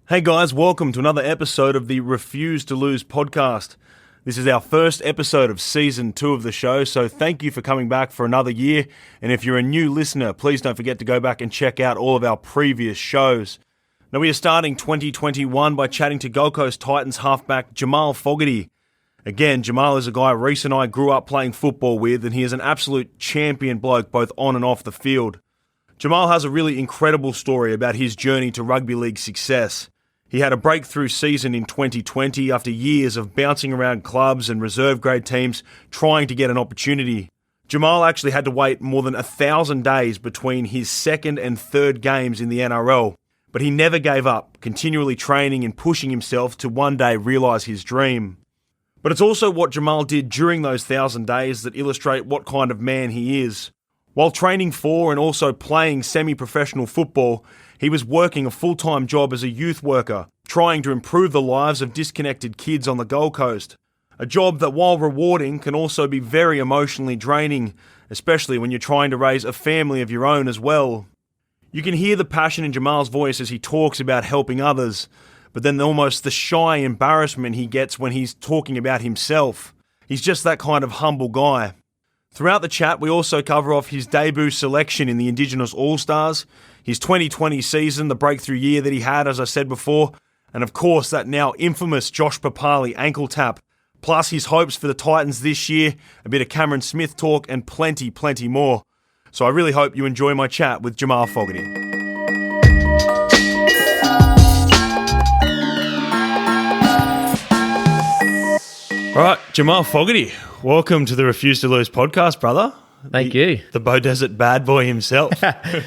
Hey guys, welcome to another episode of the Refuse to Lose podcast. This is our first episode of Season 2 of the show, so thank you for coming back for another year. And if you're a new listener, please don't forget to go back and check out all of our previous shows. Now, we are starting 2021 by chatting to Gold Coast Titans halfback Jamal Fogarty. Again, Jamal is a guy Rhys and I grew up playing football with, and he is an absolute champion bloke both on and off the field. Jamal has a really incredible story about his journey to rugby league success. He had a breakthrough season in 2020 after years of bouncing around clubs and reserve grade teams trying to get an opportunity. Jamal actually had to wait more than 1,000 days between his second and third games in the NRL, but he never gave up, continually training and pushing himself to one day realise his dream. But it's also what Jamal did during those 1,000 days that illustrate what kind of man he is. While training for and also playing semi-professional football, he was working a full-time job as a youth worker, trying to improve the lives of disconnected kids on the Gold Coast. A job that, while rewarding, can also be very emotionally draining, especially when you're trying to raise a family of your own as well. You can hear the passion in Jamal's voice as he talks about helping others, but then almost the shy embarrassment he gets when he's talking about himself. He's just that kind of humble guy. Throughout the chat, we also cover off his debut selection in the Indigenous All-Stars, his 2020 season, the breakthrough year that he had, as I said before, and of course that now infamous Josh Papali ankle tap, plus his hopes for the Titans this year, a bit of Cameron Smith talk, and plenty more. So I really hope you enjoy my chat with Jamal Fogarty. All right, Jamal Fogarty, welcome to the Refuse to Lose podcast, brother. Thank you. The Bow Desert bad boy himself.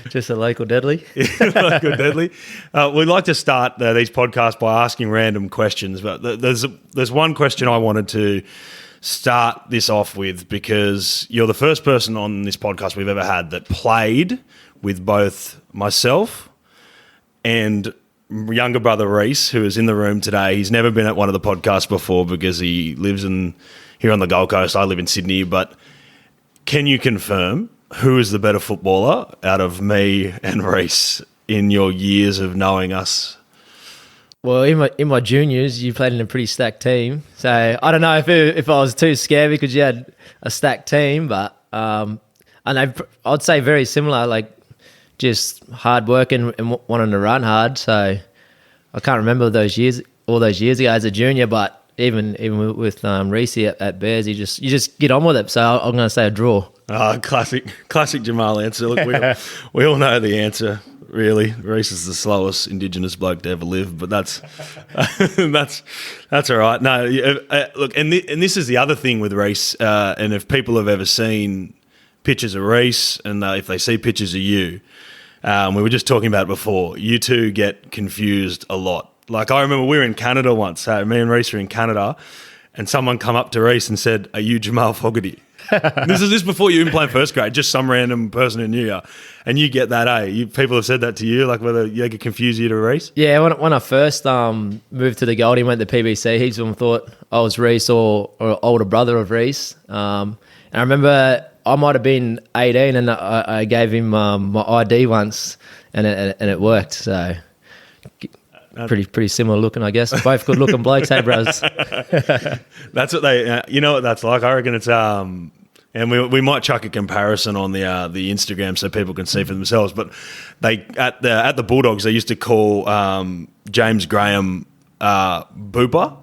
Just a local deadly. Local deadly. We'd like to start these podcasts by asking random questions, but there's one question I wanted to start this off with, because you're the first person on this podcast we've ever had that played with both myself and younger brother Rhys, who is in the room today. He's never been at one of the podcasts before because he lives here on the Gold Coast. I live in Sydney, but can you confirm who is the better footballer out of me and Rhys in your years of knowing us? Well, in my juniors, you played in a pretty stacked team. So I don't know if I was too scared because you had a stacked team, but and I'd say very similar, like just hard working and wanting to run hard. So I can't remember all those years ago as a junior, but even with Rhys at Bears, you just get on with it. So I'm going to say a draw. Oh, classic Jamal answer. Look, we all know the answer. Really, Rhys is the slowest Indigenous bloke to ever live, but that's all right. No, look, and this is the other thing with Rhys. And if people have ever seen pictures of Rhys, and if they see pictures of you, we were just talking about it before. You two get confused a lot. Like, I remember we were in Canada once. Me and Rhys were in Canada, and someone come up to Rhys and said, "Are you Jamal Fogarty?" This is before you even played first grade, just some random person who knew you. And you get that, eh? People have said that to you, like whether they get confused you to Rhys? Yeah, when I first moved to the Goldie and went to PBC, heaps of them thought I was Rhys or older brother of Rhys. And I remember I might have been 18 and I gave him my ID once and it worked. So pretty similar looking, I guess. Both good looking blokes, hey bros. That's what they, you know what that's like. I reckon it's and we might chuck a comparison on the Instagram so people can see for themselves. But they at the Bulldogs they used to call James Graham Booper,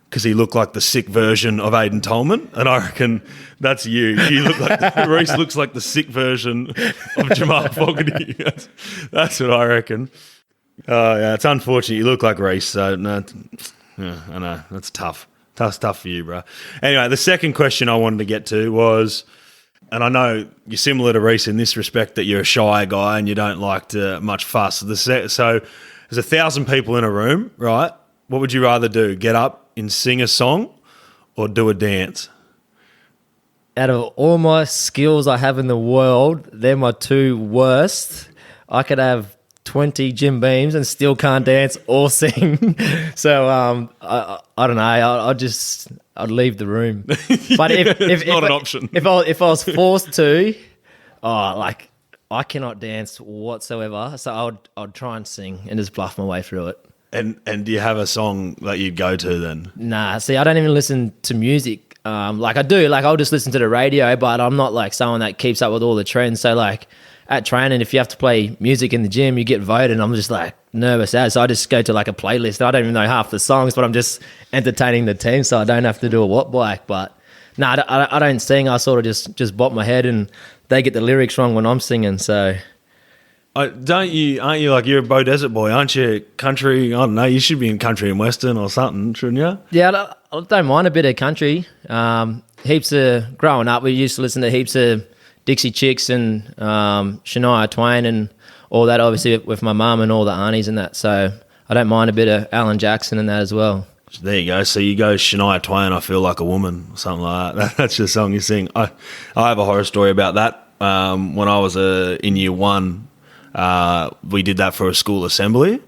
because he looked like the sick version of Aidan Tolman, and I reckon that's you. You look like Rhys looks like the sick version of Jamal Fogarty. That's what I reckon. Yeah, it's unfortunate. You look like Rhys, so no, yeah, I know that's tough. Tough for you, bro. Anyway, the second question I wanted to get to was, and I know you're similar to Rhys in this respect that you're a shy guy and you don't like to much fuss. So there's 1,000 people in a room, right? What would you rather do? Get up and sing a song or do a dance? Out of all my skills I have in the world, they're my two worst. I could have 20 gym beams and still can't dance or sing. So I don't know. I'd leave the room. But if not an option. If I was forced to, I cannot dance whatsoever. So I'd try and sing and just bluff my way through it. And do you have a song that you'd go to then? Nah, see, I don't even listen to music. Like I do, like I'll just listen to the radio, but I'm not like someone that keeps up with all the trends. So like at training, if you have to play music in the gym, you get voted, and I'm just like nervous as. So I just go to like a playlist. I don't even know half the songs, but I'm just entertaining the team, so I don't have to do a what bike. But no, I don't sing. I sort of just bop my head, and they get the lyrics wrong when I'm singing. So Aren't you like, you're a Bow Desert boy, aren't you? Country, I don't know, you should be in country and western or something, shouldn't you? yeah, I don't mind a bit of country. Heaps of growing up, we used to listen to heaps of Dixie Chicks and Shania Twain and all that, obviously with my mum and all the aunties and that. So I don't mind a bit of Alan Jackson and that as well. There you go. So you go Shania Twain, I Feel Like a Woman, or something like that. That's your song you sing. I have a horror story about that. When I was in year one, we did that for a school assembly,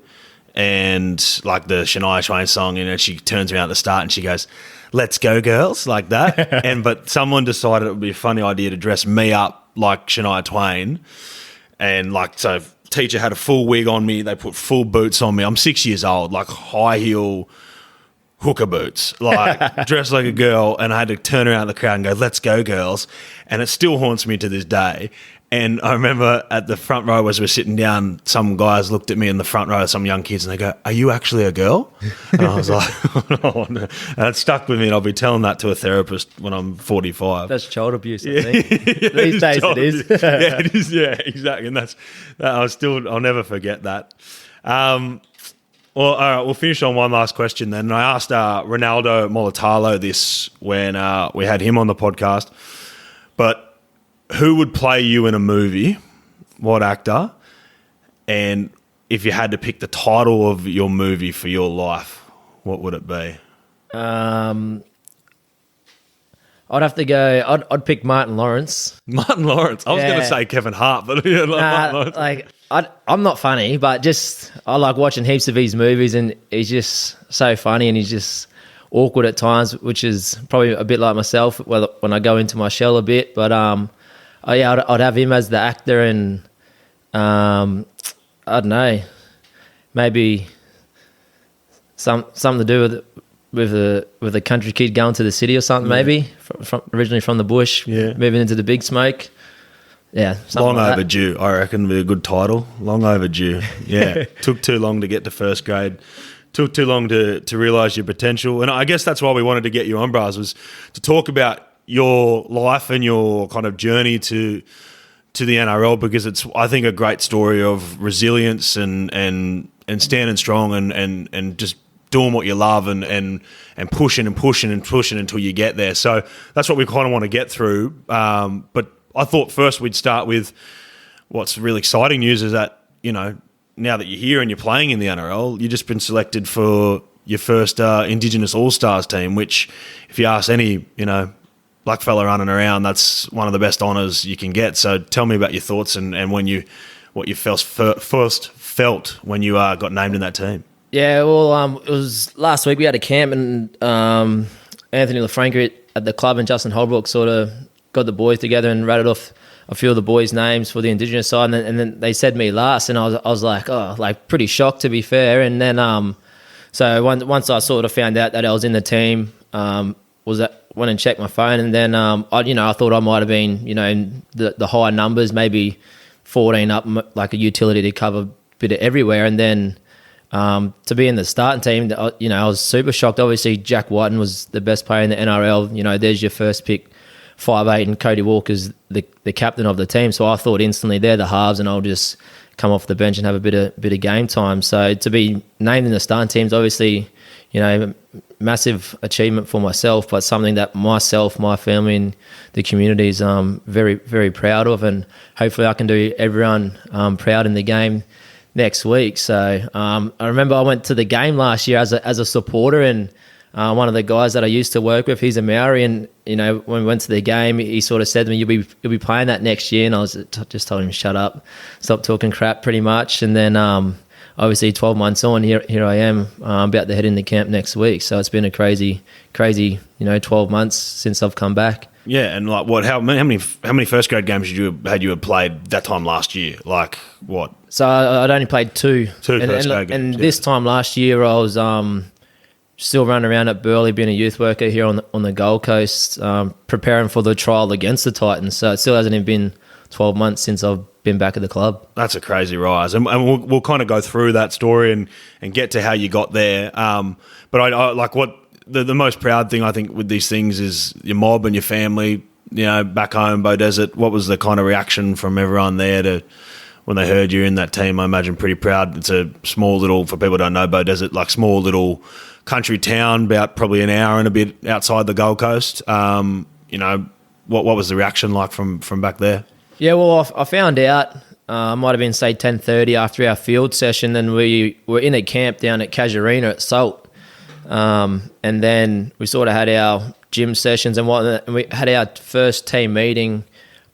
and like the Shania Twain song, and she turns around at the start and she goes, "Let's go, girls," like that. But someone decided it would be a funny idea to dress me up like Shania Twain, and like, so teacher had a full wig on me. They put full boots on me. I'm 6 years old, like high heel hooker boots, like dressed like a girl, and I had to turn around the crowd and go, "Let's go, girls," and it still haunts me to this day. And I remember at the front row as we're sitting down, some guys looked at me in the front row, some young kids, and they go, "Are you actually a girl?" And I was like, "Oh, no." And it stuck with me, and I'll be telling that to a therapist when I'm 45. That's child abuse, I think. These days it is. Yeah, it is. Yeah, exactly. And I'll never forget that. Well, all right, we'll finish on one last question then. And I asked Ronaldo Molitalo this when we had him on the podcast, but who would play you in a movie? What actor? And if you had to pick the title of your movie for your life, what would it be? I'd have to go. I'd pick Martin Lawrence. Martin Lawrence. I was going to say Kevin Hart, but yeah, Martin Lawrence. I'm not funny, but just I like watching heaps of his movies, and he's just so funny, and he's just awkward at times, which is probably a bit like myself when I go into my shell a bit. But I'd have him as the actor, and I don't know, maybe something to do with a country kid going to the city or something. Yeah. Maybe originally from the bush, moving into the big smoke. Yeah, long like overdue. That. I reckon would be a good title. Long overdue. Yeah, took too long to get to first grade. Took too long to realise your potential, and I guess that's why we wanted to get you on, Braz, was to talk about your life and your kind of journey to the NRL, because it's, I think, a great story of resilience and standing strong and just doing what you love and pushing until you get there. So that's what we kind of want to get through. But I thought first we'd start with what's really exciting news is that, you know, now that you're here and you're playing in the NRL, you've just been selected for your first Indigenous All-Stars team, which if you ask any, you know, black fella running around, that's one of the best honours you can get. So tell me about your thoughts and what you first felt when you got named in that team. Yeah, well, it was last week we had a camp, and Anthony LaFranca at the club and Justin Holbrook sort of got the boys together and rattled off a few of the boys' names for the Indigenous side, and then they said me last, and I was like, oh, like pretty shocked, to be fair. And then so once I sort of found out that I was in the team, went and checked my phone, and then I thought I might have been, you know, in the high numbers, maybe 14 up, like a utility to cover a bit of everywhere. And then to be in the starting team, you know, I was super shocked. Obviously, Jack Whiten was the best player in the NRL. You know, there's your first pick, 5'8", and Cody Walker's the captain of the team. So I thought instantly they're the halves, and I'll just come off the bench and have a bit of game time. So to be named in the starting team's obviously, you know, massive achievement for myself, but something that myself, my family, and the community is very, very proud of, and hopefully I can do everyone proud in the game next week. So I remember I went to the game last year as a supporter, and one of the guys that I used to work with, he's a Maori, and you know, when we went to the game, he sort of said to me, "You'll be playing that next year," and I was just told him, "Shut up, stop talking crap," pretty much. And then obviously 12 months on, here I am, about to head into camp next week. So it's been a crazy, you know, 12 months since I've come back. Yeah, and like what? How many first grade games had you played that time last year? Like what? So I'd only played two. Two first grade games. And this time last year, I was still running around at Burleigh, being a youth worker here on the Gold Coast, preparing for the trial against the Titans. So it still hasn't even been 12 months since I've been back at the club. That's a crazy rise, and we'll kind of go through that story and get to how you got there. But I like what the most proud thing I think with these things is your mob and your family. You know, back home, Beaudesert. What was the kind of reaction from everyone there to when they heard you in that team? I imagine pretty proud. It's a small little, for people who don't know Beaudesert, like small little country town, about probably an hour and a bit outside the Gold Coast. You know, what was the reaction like from back there? Yeah, well, I found out, might have been, say, 10:30 after our field session, and we were in a camp down at Casuarina at Salt. And then we sort of had our gym sessions and we had our first team meeting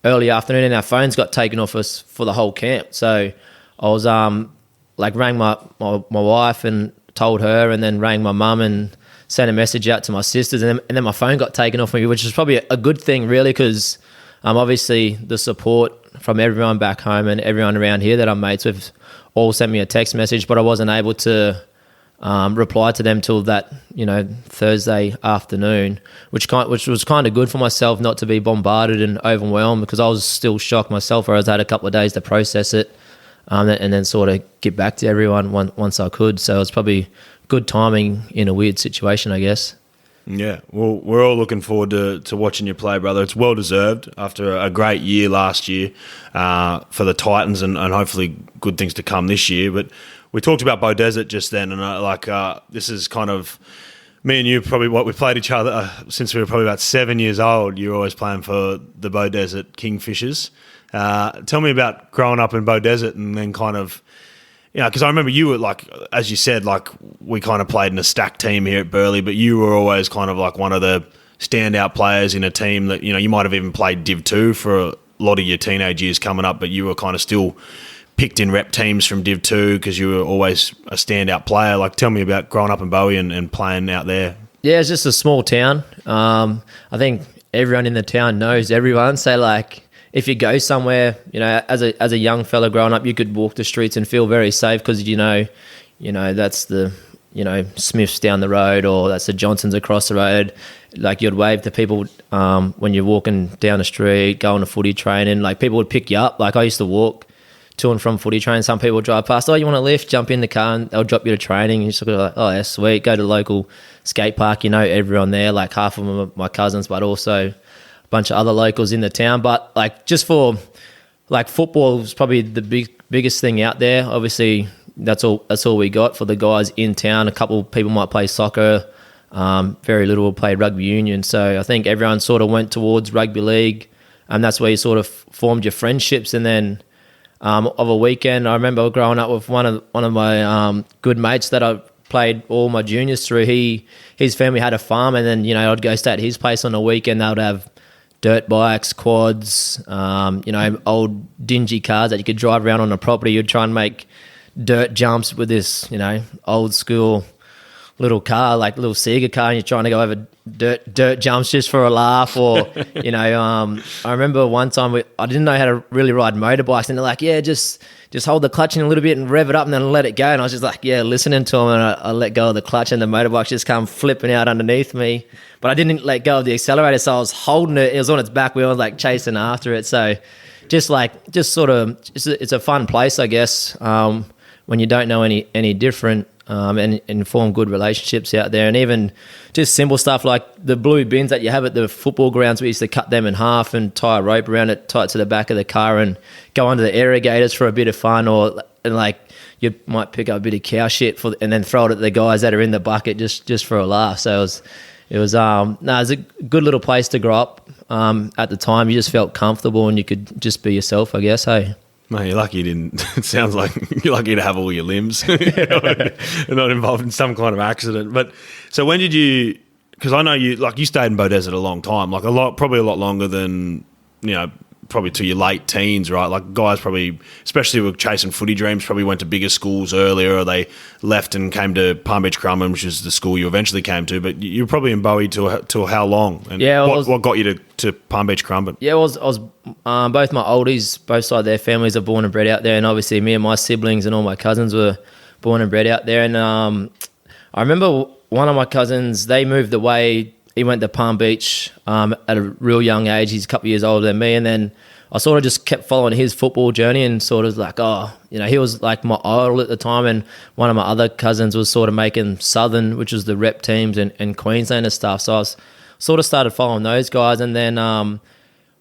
early afternoon, and our phones got taken off us for the whole camp. So I was rang my wife and told her, and then rang my mum and sent a message out to my sisters, and then my phone got taken off me, which is probably a good thing, really, because obviously the support from everyone back home and everyone around here that I'm mates with all sent me a text message, but I wasn't able to reply to them till that, Thursday afternoon, which was kind of good for myself, not to be bombarded and overwhelmed, because I was still shocked myself, whereas I had a couple of days to process it, and then sort of get back to everyone once I could. So it was probably good timing in a weird situation, I guess. Yeah, well, we're all looking forward to watching you play, brother. It's well deserved after a great year last year for the Titans, and hopefully good things to come this year. But we talked about Beaudesert just then, and this is kind of me and you, probably what we played each other since we were probably about 7 years old. You were always playing for the Beaudesert Kingfishers. Tell me about growing up in Beaudesert, and then kind of, because I remember you were, like, as you said, like, we kind of played in a stacked team here at Burleigh, but you were always kind of like one of the standout players in a team that, you might have even played Div 2 for a lot of your teenage years coming up, but you were kind of still picked in rep teams from Div 2 because you were always a standout player. Like, tell me about growing up in Bowie and playing out there. Yeah, it's just a small town. I think everyone in the town knows everyone. So, like, if you go somewhere, as a young fella growing up, you could walk the streets and feel very safe because that's the Smiths down the road, or that's the Johnsons across the road. Like, you'd wave to people when you're walking down the street, going to footy training. Like, people would pick you up. Like, I used to walk to and from footy training. Some people would drive past. Oh, you want a lift? Jump in the car, and they'll drop you to training. And you just go like, oh, that's sweet. Go to the local skate park. Everyone there. Like, half of them are my cousins, but also bunch of other locals in the town. But like, just for like, football is probably the biggest thing out there. Obviously that's all we got for the guys in town. A couple of people might play soccer, very little will play rugby union. So I think everyone sort of went towards rugby league, and that's where you sort of formed your friendships. And then of a weekend, I remember growing up with one of my good mates that I played all my juniors through. His family had a farm, and then I'd go stay at his place on a weekend. They would have dirt bikes, quads, old dingy cars that you could drive around on the property. You'd try and make dirt jumps with this, old school little car, like little Sega car, and you're trying to go over dirt jumps just for a laugh. Or, I remember one time I didn't know how to really ride motorbikes, and they're like, yeah, just hold the clutch in a little bit and rev it up and then let it go. And I was just like, yeah, listening to them, and I let go of the clutch, and the motorbike just come flipping out underneath me. But I didn't let go of the accelerator, so I was holding it. It was on its back wheel, like chasing after it. So it's a fun place, I guess, when you don't know any different, and form good relationships out there. And even just simple stuff like the blue bins that you have at the football grounds, we used to cut them in half and tie a rope around it, tie it to the back of the car, and go under the irrigators for a bit of fun. And like, you might pick up a bit of cow shit and then throw it at the guys that are in the bucket just for a laugh. So it was a good little place to grow up. At the time, you just felt comfortable and you could just be yourself, I guess. Hey. Mate, you're lucky you didn't. It sounds like you're lucky to have all your limbs, not involved in some kind of accident. But so when did you? Because I know you stayed in Beaudesert a long time, probably a lot longer than probably to your late teens, right? Like, guys probably, especially with chasing footy dreams, probably went to bigger schools earlier, or they left and came to Palm Beach Crumman, which is the school you eventually came to. But you were probably in Bowie till how long? And what got you to Palm Beach Currumbin? Yeah, I was both my oldies, both sides of their families are born and bred out there, and obviously me and my siblings and all my cousins were born and bred out there. And I remember one of my cousins, they moved away. He went to Palm Beach at a real young age. He's a couple of years older than me, and then I sort of just kept following his football journey and sort of like, he was like my idol at the time. And one of my other cousins was sort of making Southern, which was the rep teams and Queensland and stuff. So I was sort of started following those guys. And then I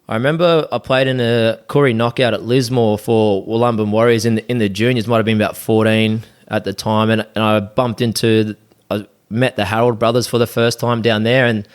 remember I played in a Koori knockout at Lismore for Wollumban Warriors in the juniors, might have been about 14 at the time. And I I met the Harold brothers for the first time down there, and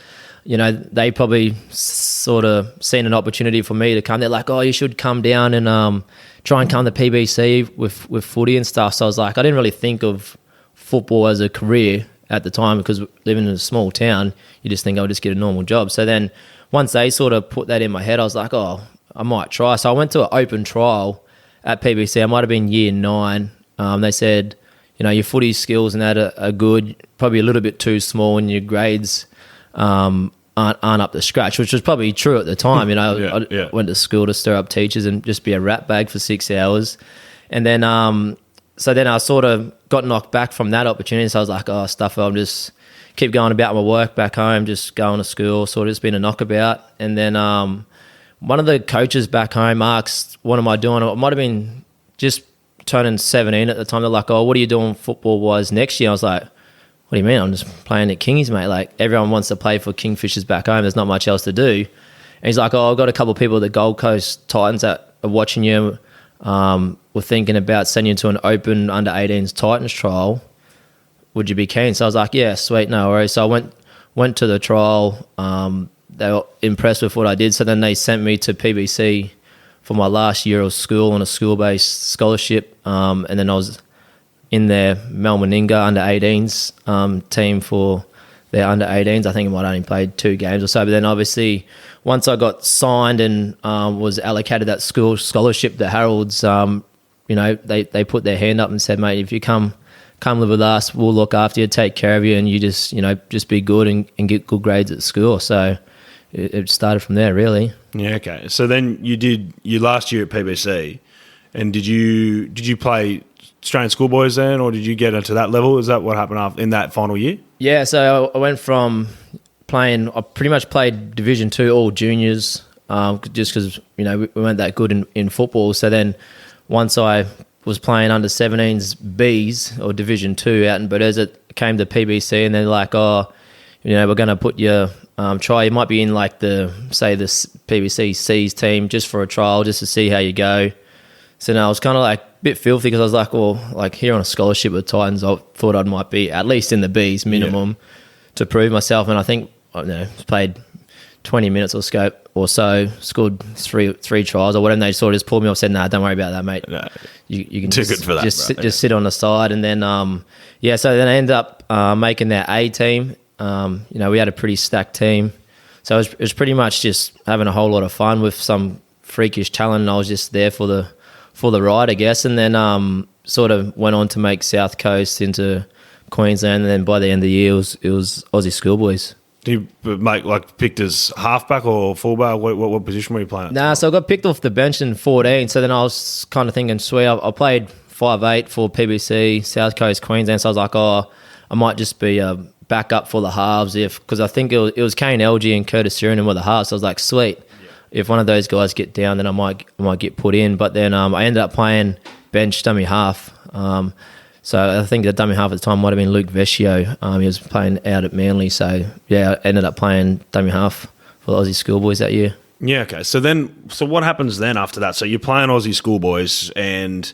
they probably sort of seen an opportunity for me to come. They're like, you should come down and try and come to PBC with footy and stuff. So I was like, I didn't really think of football as a career at the time, because living in a small town, you just think I'll just get a normal job. So then once they sort of put that in my head, I was like, I might try. So I went to an open trial at PBC. I might have been year 9. They said, your footy skills and that are good, probably a little bit too small, and your grades aren't up to scratch, which was probably true at the time. I went to school to stir up teachers and just be a rat bag for 6 hours. And then so then I sort of got knocked back from that opportunity. So I was like, stuff it, I'll just keep going about my work back home, just going to school, sort of just been a knockabout. And then one of the coaches back home asked, what am I doing? It might have been just turning 17 at the time. They're like, what are you doing football-wise next year? I was like, what do you mean? I'm just playing at Kingies, mate. Like, everyone wants to play for Kingfishers back home. There's not much else to do. And he's like, I've got a couple of people at the Gold Coast Titans that are watching you. We're thinking about sending you to an open under-18s Titans trial. Would you be keen? So I was like, yeah, sweet, no worries. So I went to the trial. They were impressed with what I did. So then they sent me to PBC for my last year of school on a school-based scholarship. And then I was in their Melmaninga under-18s team for their under-18s. I think I might have only played 2 games or so. But then obviously once I got signed and was allocated that school scholarship, the Harolds, they put their hand up and said, mate, if you come live with us, we'll look after you, take care of you, and you just be good and get good grades at school. So it started from there, really. Yeah, okay. So then you did your last year at PBC, and did you play Australian schoolboys then, or did you get into that level? Is that what happened in that final year? Yeah, so I went from playing. I pretty much played Division 2 all juniors, just because we weren't that good in football. So then once I was playing under 17s Bs or Division 2 out in Burders, it came to PBC, and they're like, we're going to put your try. You might be in like the PBC C's team just for a trial, just to see how you go. So now I was kind of like a bit filthy, because I was like, like here on a scholarship with Titans, I thought I might be at least in the Bs minimum to prove myself. And I think played 20 minutes or so, scored three tries or whatever. And they sort of just pulled me off, said, "Nah, don't worry about that, mate. No, you can too good for that, just sit on the side." And then so then I ended up making their A team. We had a pretty stacked team, so it was pretty much just having a whole lot of fun with some freakish talent. And I was just there for the ride, I guess. And then sort of went on to make South Coast into Queensland, and then by the end of the year it was Aussie Schoolboys. Did you picked as halfback or fullback? What position were you playing? Nah, so I got picked off the bench in 14. So then I was kind of thinking, sweet, I played 5'8" for PBC, South Coast, Queensland. So I was like, I might just be a backup for the halves, because I think it was Kane Elgee and Curtis Sirenen were the halves. So I was like, sweet, if one of those guys get down, then I might get put in. But then I ended up playing bench dummy half. So I think the dummy half at the time might have been Luke Vescio. He was playing out at Manly. So, yeah, I ended up playing dummy half for the Aussie Schoolboys that year. Yeah, okay. So what happens then after that? So you're playing Aussie Schoolboys, and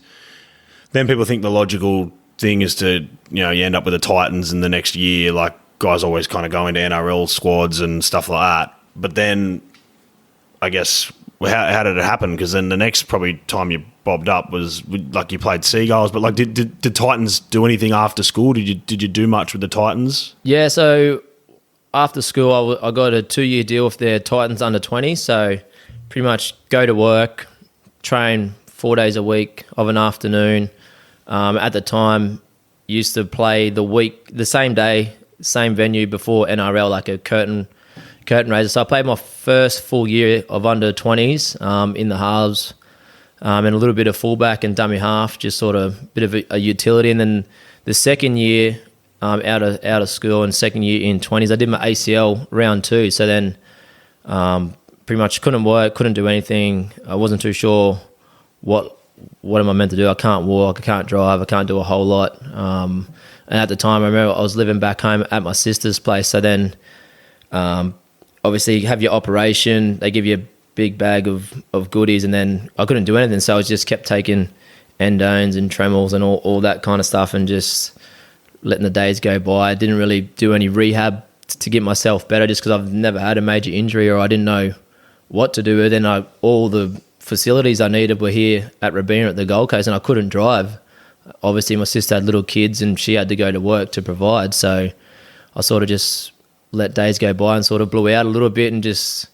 then people think the logical thing is to, you end up with the Titans in the next year. Like, guys always kind of go into NRL squads and stuff like that. But then, I guess, how did it happen? Because then the next probably time you bobbed up was like you played Seagulls, but like did Titans do anything after school? Did you do much with the Titans? Yeah, so after school I got a 2-year deal with their Titans under 20. So pretty much go to work, train 4 days a week of an afternoon. At the time, used to play the same day, same venue before NRL, like a curtain curtain raiser. So I played my first full year of under 20s in the halves, and a little bit of fullback and dummy half, just sort of a bit of a utility. And then the second year out of school and second year in 20s, I did my ACL round 2. So then pretty much couldn't work, couldn't do anything. I wasn't too sure what am I meant to do. I can't walk, I can't drive, I can't do a whole lot. And at the time, I remember I was living back home at my sister's place. So then obviously you have your operation, they give you a big bag of goodies, and then I couldn't do anything. So I just kept taking endones and tremels and all that kind of stuff and just letting the days go by. I didn't really do any rehab to get myself better just because I've never had a major injury, or I didn't know what to do. And then all the facilities I needed were here at Robina at the Gold Coast, and I couldn't drive. Obviously, my sister had little kids and she had to go to work to provide. So I sort of just let days go by and sort of blew out a little bit and just,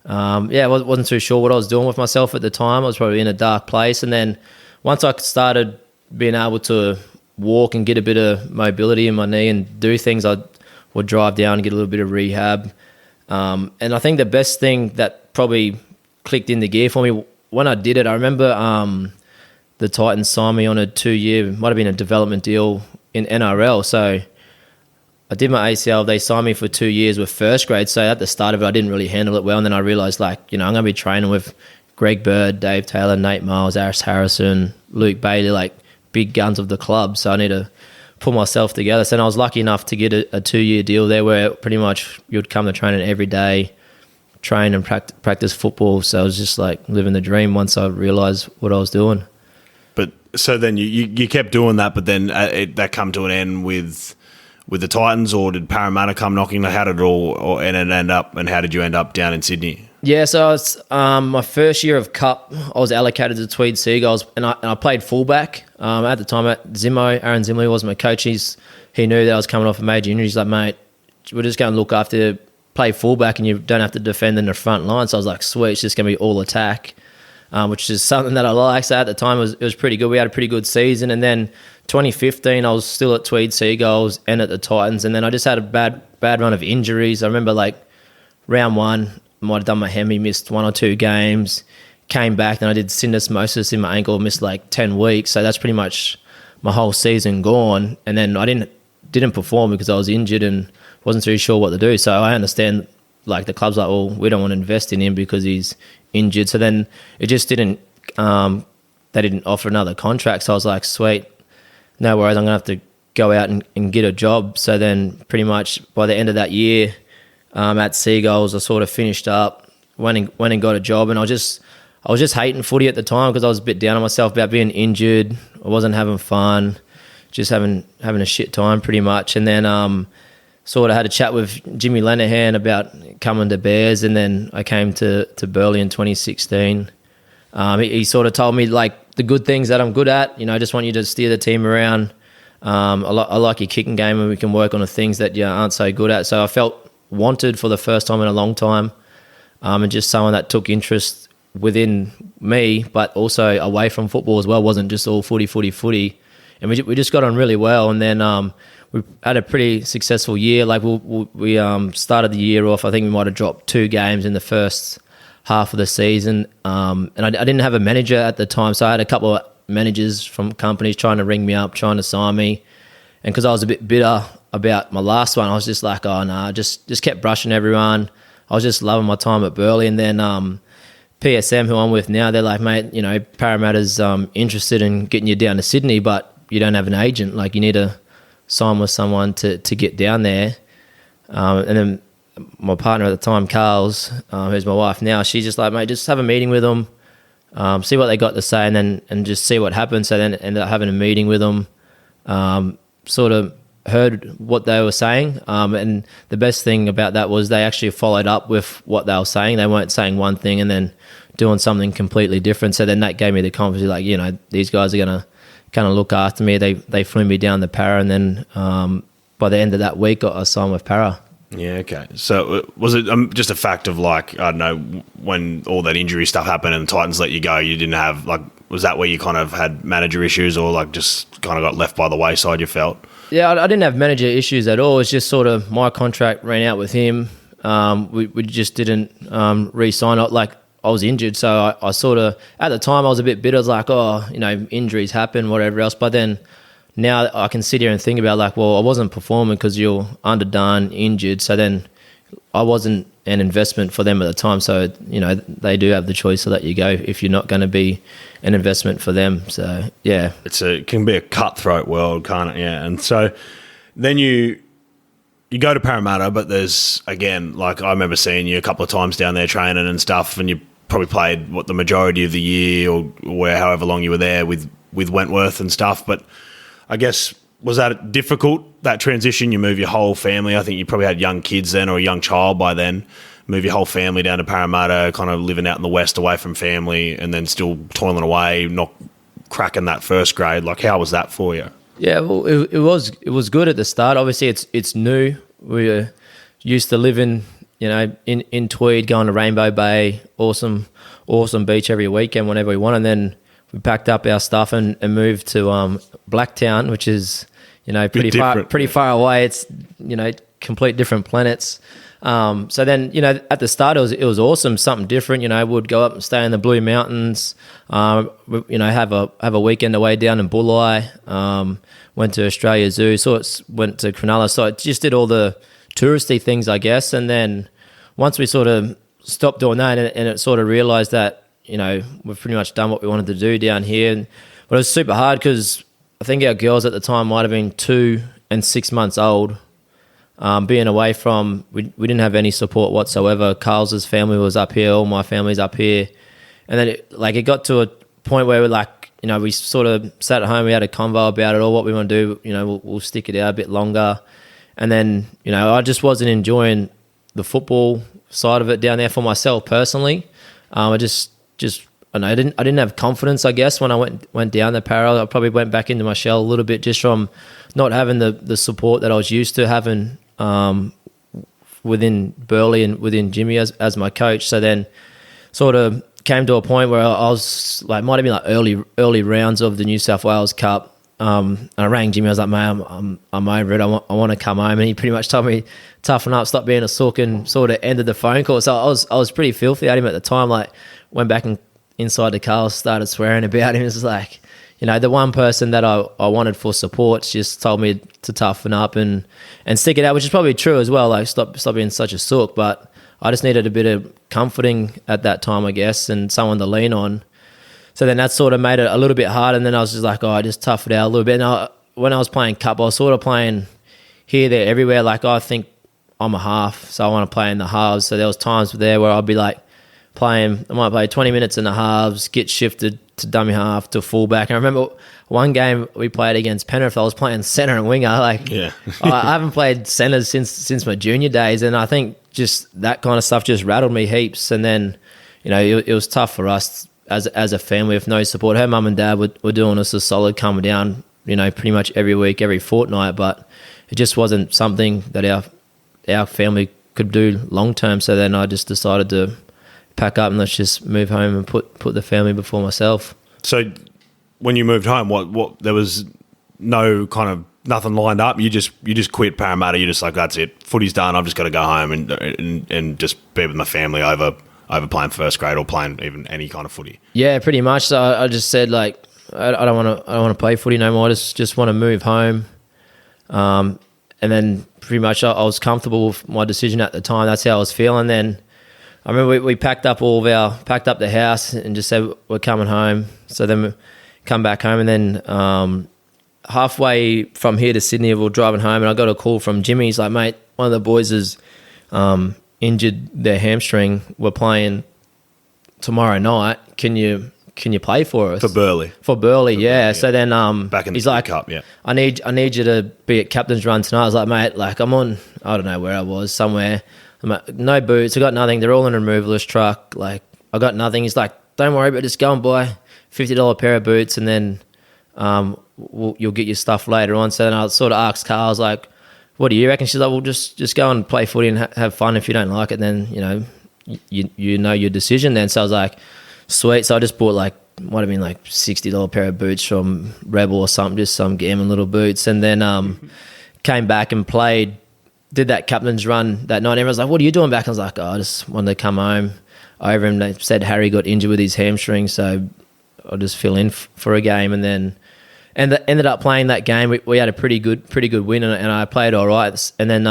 I wasn't too sure what I was doing with myself at the time. I was probably in a dark place. And then once I started being able to walk and get a bit of mobility in my knee and do things, I would drive down and get a little bit of rehab. And I think the best thing that probably clicked into gear for me when I did it, I remember the Titans signed me on a 2-year, might have been a development deal in NRL. So I did my ACL. They signed me for 2 years with first grade. So at the start of it, I didn't really handle it well. And then I realised, I'm going to be training with Greg Bird, Dave Taylor, Nate Miles, Aris Harrison, Luke Bailey, big guns of the club. So I need to pull myself together. So I was lucky enough to get a 2-year deal there where pretty much you'd come to training every day, train and practice football. So I was just living the dream once I realised what I was doing. But so then you kept doing that, but then that come to an end with the Titans, or did Parramatta come knocking? How did it all end up, and how did you end up down in Sydney? Yeah, so it's my first year of Cup. I was allocated to Tweed Seagulls, and I played fullback. At the time, Aaron Zimley was my coach. He knew that I was coming off a major injury. He's like, mate, we're just going to look after, play fullback, and you don't have to defend in the front line. So I was like, sweet, it's just going to be all attack, which is something that I like. So at the time, it was pretty good. We had a pretty good season, and then 2015, I was still at Tweed Seagulls and at the Titans, and then I just had a bad run of injuries. I remember round 1, I might have done my hemi, missed 1 or 2 games, came back, then I did syndesmosis in my ankle, missed 10 weeks. So that's pretty much my whole season gone. And then I didn't perform because I was injured and wasn't too sure what to do. So I understand the club's like, well, we don't want to invest in him because he's injured. So then it just didn't, they didn't offer another contract. So I was like, sweet, no worries, I'm going to have to go out and get a job. So then pretty much by the end of that year at Seagulls, I sort of finished up, went and got a job. And I was just hating footy at the time because I was a bit down on myself about being injured. I wasn't having fun, just having a shit time pretty much. And then sort of had a chat with Jimmy Lenihan about coming to Bears, and then I came to Burleigh in 2016. He sort of told me the good things that I'm good at. I just want you to steer the team around. I like your kicking game, and we can work on the things that you aren't so good at. So I felt wanted for the first time in a long time, and just someone that took interest within me, but also away from football as well. It wasn't just all footy. And we just got on really well. And then we had a pretty successful year. We started the year off, I think we might have dropped 2 games in the first half of the season. And I didn't have a manager at the time, so I had a couple of managers from companies trying to ring me up, trying to sign me. And because I was a bit bitter about my last one, I was just like, oh, no, just kept brushing everyone. I was just loving my time at Burleigh. And then PSM, who I'm with now, they're like, mate, Parramatta's interested in getting you down to Sydney, but you don't have an agent. You need to sign with someone to get down there. And then my partner at the time, Carl's, who's my wife now, she's just like, mate, just have a meeting with them, see what they got to say, and just see what happens. So then ended up having a meeting with them, sort of heard what they were saying, and the best thing about that was they actually followed up with what they were saying. They weren't saying one thing and then doing something completely different. So then that gave me the confidence, these guys are going to kind of look after me. They flew me down to Para, and then by the end of that week, I signed with Para. Yeah, okay. So was it just a fact of I don't know, when all that injury stuff happened and the Titans let you go, you didn't have, was that where you kind of had manager issues, or just kind of got left by the wayside, you felt? Yeah, I didn't have manager issues at all. It's just sort of my contract ran out with him. We just didn't re-sign. Like, I was injured, so I sort of, at the time I was a bit bitter. I was like, injuries happen, whatever else. But then now I can sit here and think about, like, well, I wasn't performing because you're underdone, injured. So then I wasn't an investment for them at the time. So, they do have the choice to let you go if you're not going to be an investment for them. So, yeah. It can be a cutthroat world, can't it? Yeah. And so then you go to Parramatta, but there's, again, like, I remember seeing you a couple of times down there training and stuff, and you probably played, the majority of the year or however long you were there with Wentworth and stuff. But I guess, was that difficult, that transition? You move your whole family. I think you probably had young kids then, or a young child by then. Move your whole family down to Parramatta, kind of living out in the west away from family, and then still toiling away, not cracking that first grade. Like, how was that for you? Yeah, well, it was good at the start. Obviously, it's new. We were used to living, in Tweed, going to Rainbow Bay, awesome beach every weekend whenever we want. And then we packed up our stuff and moved to Blacktown, which is pretty far away. It's complete different planets. So then at the start it was awesome, something different. We'd go up and stay in the Blue Mountains. Have a weekend away down in Bulli. Went to Australia Zoo, went to Cronulla. So it just did all the touristy things, I guess. And then once we sort of stopped doing that, and it sort of realised that we've pretty much done what we wanted to do down here. But it was super hard because I think our girls at the time might have been 2 and 6 months old. Being away from, we didn't have any support whatsoever. Carl's family was up here, all my family's up here. And then it got to a point where we sort of sat at home, we had a convo about it, or what we want to do, we'll stick it out a bit longer. And then, I just wasn't enjoying the football side of it down there for myself personally. I didn't have confidence, I guess, when I went down the Para. I probably went back into my shell a little bit just from not having the support that I was used to having within Burleigh and within Jimmy as my coach. So then sort of came to a point where I was like, might have been like early rounds of the New South Wales Cup. And I rang Jimmy. I was like, mate, I'm over it. I want to come home. And he pretty much told me, toughen up, stop being a sook, and sort of ended the phone call. So I was pretty filthy at him at the time. Like, went back and inside the car, started swearing about him. It was like, the one person that I wanted for support just told me to toughen up and stick it out, which is probably true as well. Like, stop being such a sook. But I just needed a bit of comforting at that time, I guess, and someone to lean on. So then that sort of made it a little bit hard, and then I was just like, I just tough it out a little bit. And when I was playing cup, I was sort of playing here, there, everywhere. Like, I think I'm a half, so I want to play in the halves. So there was times there where I'd be like I might play 20 minutes in the halves, get shifted to dummy half to fullback. And I remember one game we played against Penrith, I was playing centre and winger. Like, yeah. I haven't played centres since my junior days, and I think just that kind of stuff just rattled me heaps. And then, it was tough for us as a family with no support. Her mum and dad were doing us a solid, coming down, pretty much every week, every fortnight, but it just wasn't something that our family could do long term. So then I just decided to pack up and let's just move home and put the family before myself. So when you moved home, what there was no kind of nothing lined up? You just quit Parramatta. You're just like, that's it, footy's done. I've just got to go home and just be with my family over playing first grade or playing even any kind of footy. Yeah, pretty much. So I just said, like, I don't want to play footy no more. I just want to move home. And then pretty much I was comfortable with my decision at the time. That's how I was feeling. Then I remember we packed up the house and just said we're coming home. So then we come back home, and then halfway from here to Sydney, we were driving home, and I got a call from Jimmy. He's like, mate, one of the boys is injured their hamstring. We're playing tomorrow night. Can you play for us? For Burleigh, yeah. So then back in he's the like, Cup, yeah. I need you to be at captain's run tonight. I was like, mate, like, I'm on, I don't know where I was, somewhere. I'm like, no boots, I got nothing. They're all in a removalist truck. Like, I got nothing. He's like, don't worry, but just go and buy $50 pair of boots, and then you'll get your stuff later on. So then I sort of asked Carl, I was like, what do you reckon? She's like, well, just go and play footy and have fun. If you don't like it, then, you know your decision then. So I was like, sweet. So I just bought might have been $60 pair of boots from Rebel or something, just some gambling little boots. And then came back and played did that captain's run that night. Everyone's like, "What are you doing back?" I was like, "Oh, I just wanted to come home." Over him, they said Harry got injured with his hamstring, so I'll just fill in for a game, and then ended up playing that game. We had a pretty good win, and I played all right. And then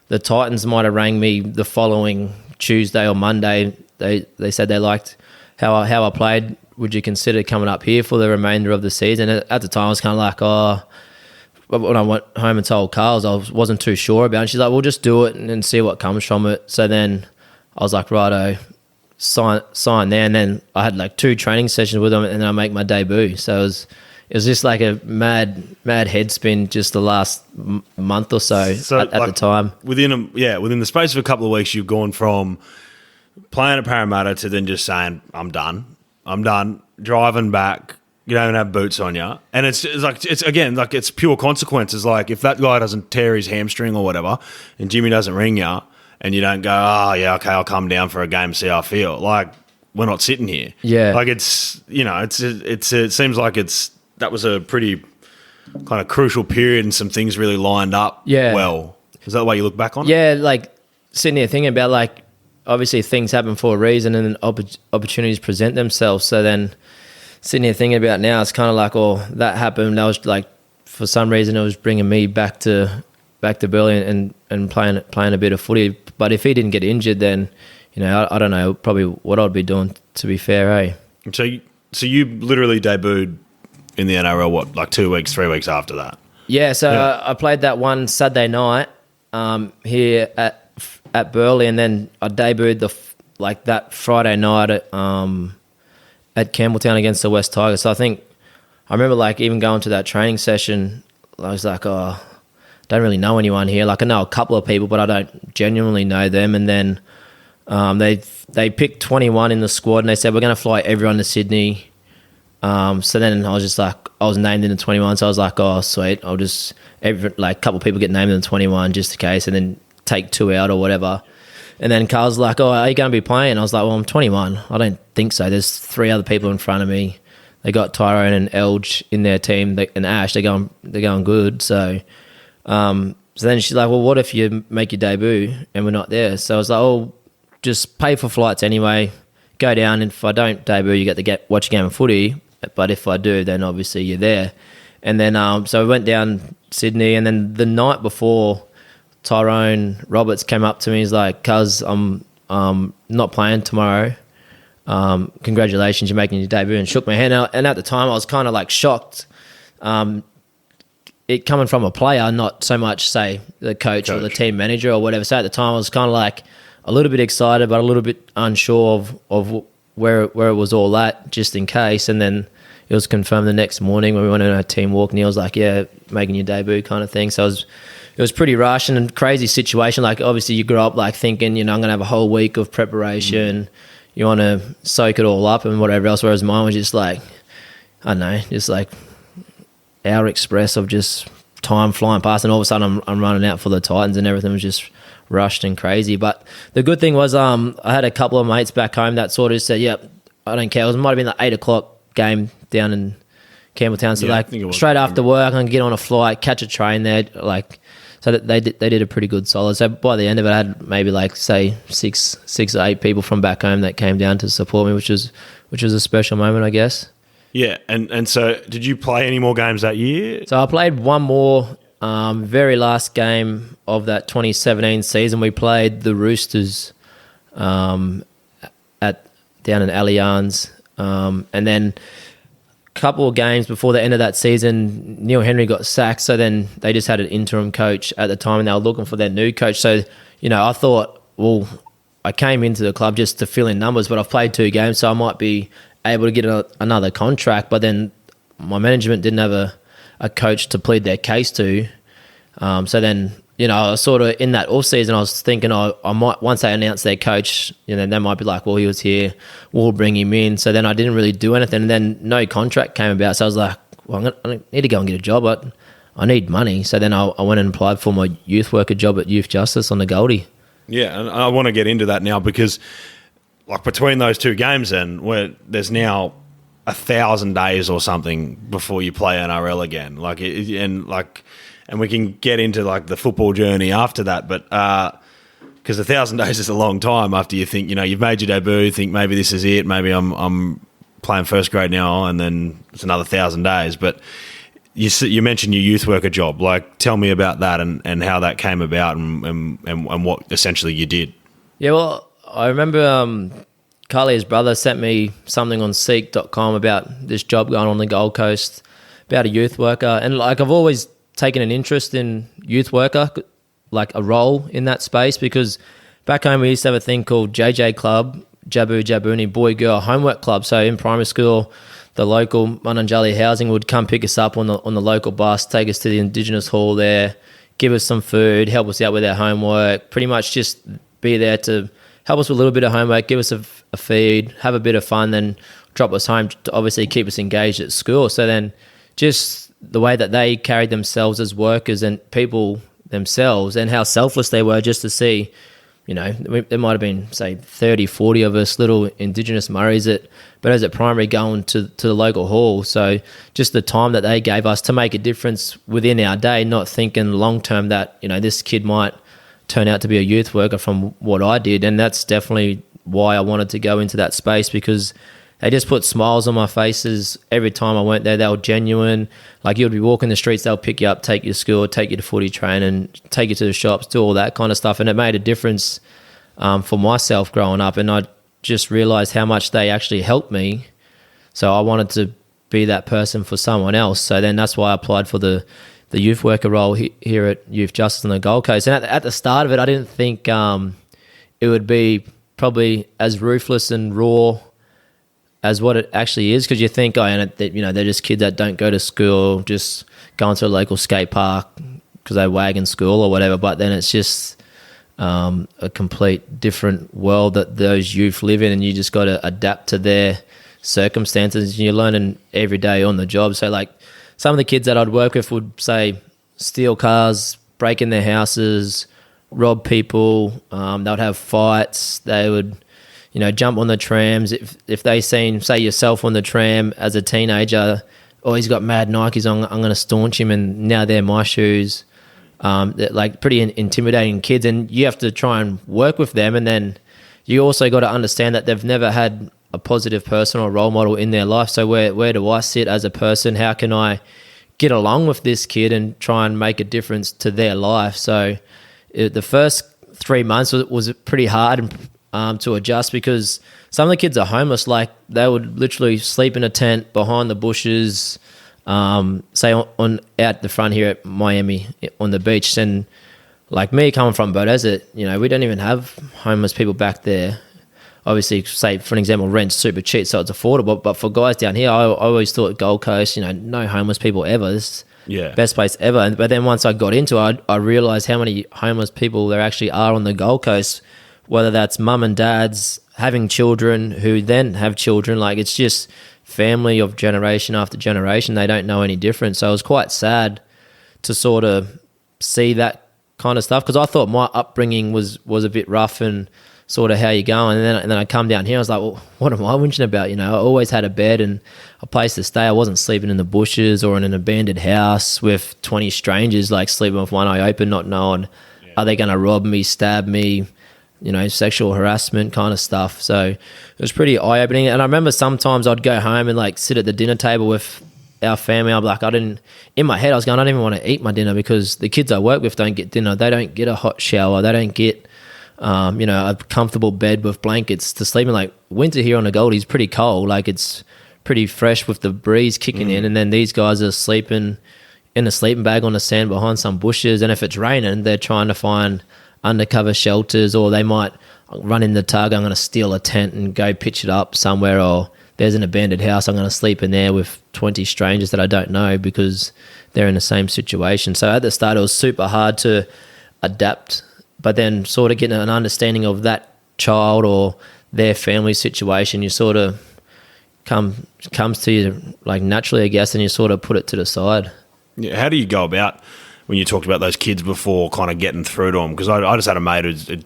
the Titans might have rang me the following Tuesday or Monday. They said they liked how I played. Would you consider coming up here for the remainder of the season? At the time, I was kind of like, oh. But when I went home and told Carls, I wasn't too sure about it. She's like, "We'll just do it and see what comes from it." So then I was like, righto, sign there. And then I had like 2 training sessions with them, and then I make my debut. So it was just like a mad head spin just the last month or so at the time. Within the space of a couple of weeks, you've gone from playing at Parramatta to then just saying, I'm done, driving back. You don't even have boots on you. And it's pure consequences. Like if that guy doesn't tear his hamstring or whatever and Jimmy doesn't ring you and you don't go, oh, yeah, okay, I'll come down for a game, see how I feel. Like we're not sitting here. Yeah. Like it seems like that was a pretty kind of crucial period and some things really lined up well. Is that the way you look back on it? Yeah, like sitting here thinking about like obviously things happen for a reason and then opportunities present themselves. So then sitting here thinking about now, it's kind of like, oh, that happened. That was like, for some reason, it was bringing me back to Burley and playing a bit of footy. But if he didn't get injured, then I don't know probably what I'd be doing. To be fair, eh? So you literally debuted in the NRL what, like 2 weeks, 3 weeks after that? Yeah. So I played that one Saturday night here at Burley, and then I debuted that Friday night at Campbelltown against the West Tigers. So I remember like even going to that training session, I was like, oh, don't really know anyone here. Like I know a couple of people, but I don't genuinely know them. And then they picked 21 in the squad, and they said, we're going to fly everyone to Sydney. So then I was just like, I was named in the 21, so I was like, oh, sweet. I'll just, a couple of people get named in the 21 just in case, and then take 2 out or whatever. And then Carl's like, oh, are you going to be playing? I was like, well, I'm 21. I don't think so. There's 3 other people in front of me. They got Tyrone and Elge in their team, and Ash. They're going good. So then she's like, well, what if you make your debut and we're not there? So I was like, oh, just pay for flights anyway. Go down, and if I don't debut, you get to watch a game of footy. But if I do, then obviously you're there. And then so we went down Sydney, and then the night before, Tyrone Roberts came up to me. He's like, "Cuz, I'm not playing tomorrow. Congratulations, you're making your debut," and shook my hand out. And at the time, I was kind of like shocked. It coming from a player, not so much say the coach or the team manager or whatever. So at the time, I was kind of like a little bit excited, but a little bit unsure of where it was all at, just in case. And then it was confirmed the next morning when we went on our team walk, and he was like, "Yeah, making your debut," kind of thing. So it was pretty rushed and a crazy situation. Like obviously you grow up like thinking, I'm going to have a whole week of preparation. You want to soak it all up and whatever else. Whereas mine was just like, I don't know, just like hour express of just time flying past, and all of a sudden I'm running out for the Titans, and everything was just rushed and crazy. But the good thing was I had a couple of mates back home that sort of said, yep, I don't care. It might have been the 8 o'clock game down in Campbelltown. So straight after work, I can get on a flight, catch a train there, so that they did a pretty good solid. So by the end of it, I had maybe say six or 8 people from back home that came down to support me, which was a special moment, I guess. Yeah, and so did you play any more games that year? So I played one more, very last game of that 2017 season. We played the Roosters down in Allianz, and then couple of games before the end of that season, Neil Henry got sacked, so then they just had an interim coach at the time, and they were looking for their new coach. So, I thought, well, I came into the club just to fill in numbers, but I've played 2 games, so I might be able to get another contract. But then my management didn't have a coach to plead their case to. So then, I was sort of in that off season, I was thinking I might, once they announced their coach, they might be like, well, he was here, we'll bring him in. So then I didn't really do anything, and then no contract came about. So I was like, well, I need to go and get a job, but I need money. So then I went and applied for my youth worker job at Youth Justice on the Goldie. Yeah, and I want to get into that now because between those 2 games then, where there's now 1,000 days or something before you play NRL again. and we can get into like the football journey after that. But because 1,000 days is a long time after you think, you've made your debut, think maybe this is it, maybe I'm playing first grade now, and then it's another 1,000 days. But you mentioned your youth worker job. Like, tell me about that and how that came about and what essentially you did. Yeah, well, I remember Carly's brother sent me something on seek.com about this job going on the Gold Coast, about a youth worker. And like, I've always taken an interest in youth worker, like a role in that space, because back home we used to have a thing called JJ Club, Jabu Jabuni Boy Girl Homework Club. So in primary school, the local Mununjali Housing would come pick us up on the local bus, take us to the Indigenous Hall there, give us some food, help us out with our homework, pretty much just be there to help us with a little bit of homework, give us a feed, have a bit of fun, then drop us home to obviously keep us engaged at school. So then just the way that they carried themselves as workers and people themselves, and how selfless they were, just to see, there might have been, say, 30, 40 of us little Indigenous Murrays but as a primary going to the local hall. So just the time that they gave us to make a difference within our day, not thinking long term that, this kid might turn out to be a youth worker from what I did. And that's definitely why I wanted to go into that space, because they just put smiles on my faces every time I went there. They were genuine. Like, you'd be walking the streets, they'll pick you up, take you to school, take you to footy training, take you to the shops, do all that kind of stuff. And it made a difference for myself growing up. And I just realised how much they actually helped me. So I wanted to be that person for someone else. So then that's why I applied for the youth worker role here at Youth Justice on the Gold Coast. And at the start of it, I didn't think it would be probably as ruthless and raw as what it actually is, because you think, they're just kids that don't go to school, just going to a local skate park because they wagon school or whatever. But then it's just a complete different world that those youth live in, and you just got to adapt to their circumstances. You're learning every day on the job. So like, some of the kids that I'd work with would, say, steal cars, break in their houses, rob people. They'd have fights. They would, jump on the trams. If they seen, say, yourself on the tram as a teenager, he's got mad Nikes on, I'm going to staunch him, and now they're my shoes. They're like pretty intimidating kids, and you have to try and work with them. And then you also got to understand that they've never had a positive person or role model in their life. So where do I sit as a person? How can I get along with this kid and try and make a difference to their life? So the first 3 months was pretty hard to adjust, because some of the kids are homeless. Like, they would literally sleep in a tent behind the bushes, say on out the front here at Miami on the beach. And like me coming from Bow Desert, we don't even have homeless people back there. Obviously, say, for an example, rent's super cheap, so it's affordable. But for guys down here, I always thought Gold Coast, no homeless people ever. This is best place ever. But then once I got into it, I realised how many homeless people there actually are on the Gold Coast, whether that's mum and dads having children who then have children. Like, it's just family of generation after generation. They don't know any different. So it was quite sad to sort of see that kind of stuff, because I thought my upbringing was a bit rough and sort of how you going. And then I come down here, I was like, well, what am I whinging about? I always had a bed and a place to stay. I wasn't sleeping in the bushes or in an abandoned house with 20 strangers, like sleeping with one eye open, not knowing, are they going to rob me, stab me, sexual harassment kind of stuff. So it was pretty eye-opening. And I remember sometimes I'd go home and like sit at the dinner table with our family. I'm like, in my head, I was going, I don't even want to eat my dinner, because the kids I work with don't get dinner. They don't get a hot shower. They don't get a comfortable bed with blankets to sleep in. Like, winter here on the Goldie is pretty cold. Like, it's pretty fresh with the breeze kicking in, and then these guys are sleeping in a sleeping bag on the sand behind some bushes. And if it's raining, they're trying to find undercover shelters, or they might run in the tug. I'm going to steal a tent and go pitch it up somewhere, or there's an abandoned house. I'm going to sleep in there with 20 strangers that I don't know, because they're in the same situation. So at the start, it was super hard to adapt. But then sort of getting an understanding of that child or their family situation, you sort of comes to you like naturally, I guess, and you sort of put it to the side. Yeah, how do you go about, when you talked about those kids before, kind of getting through to them? Because I just had a mate who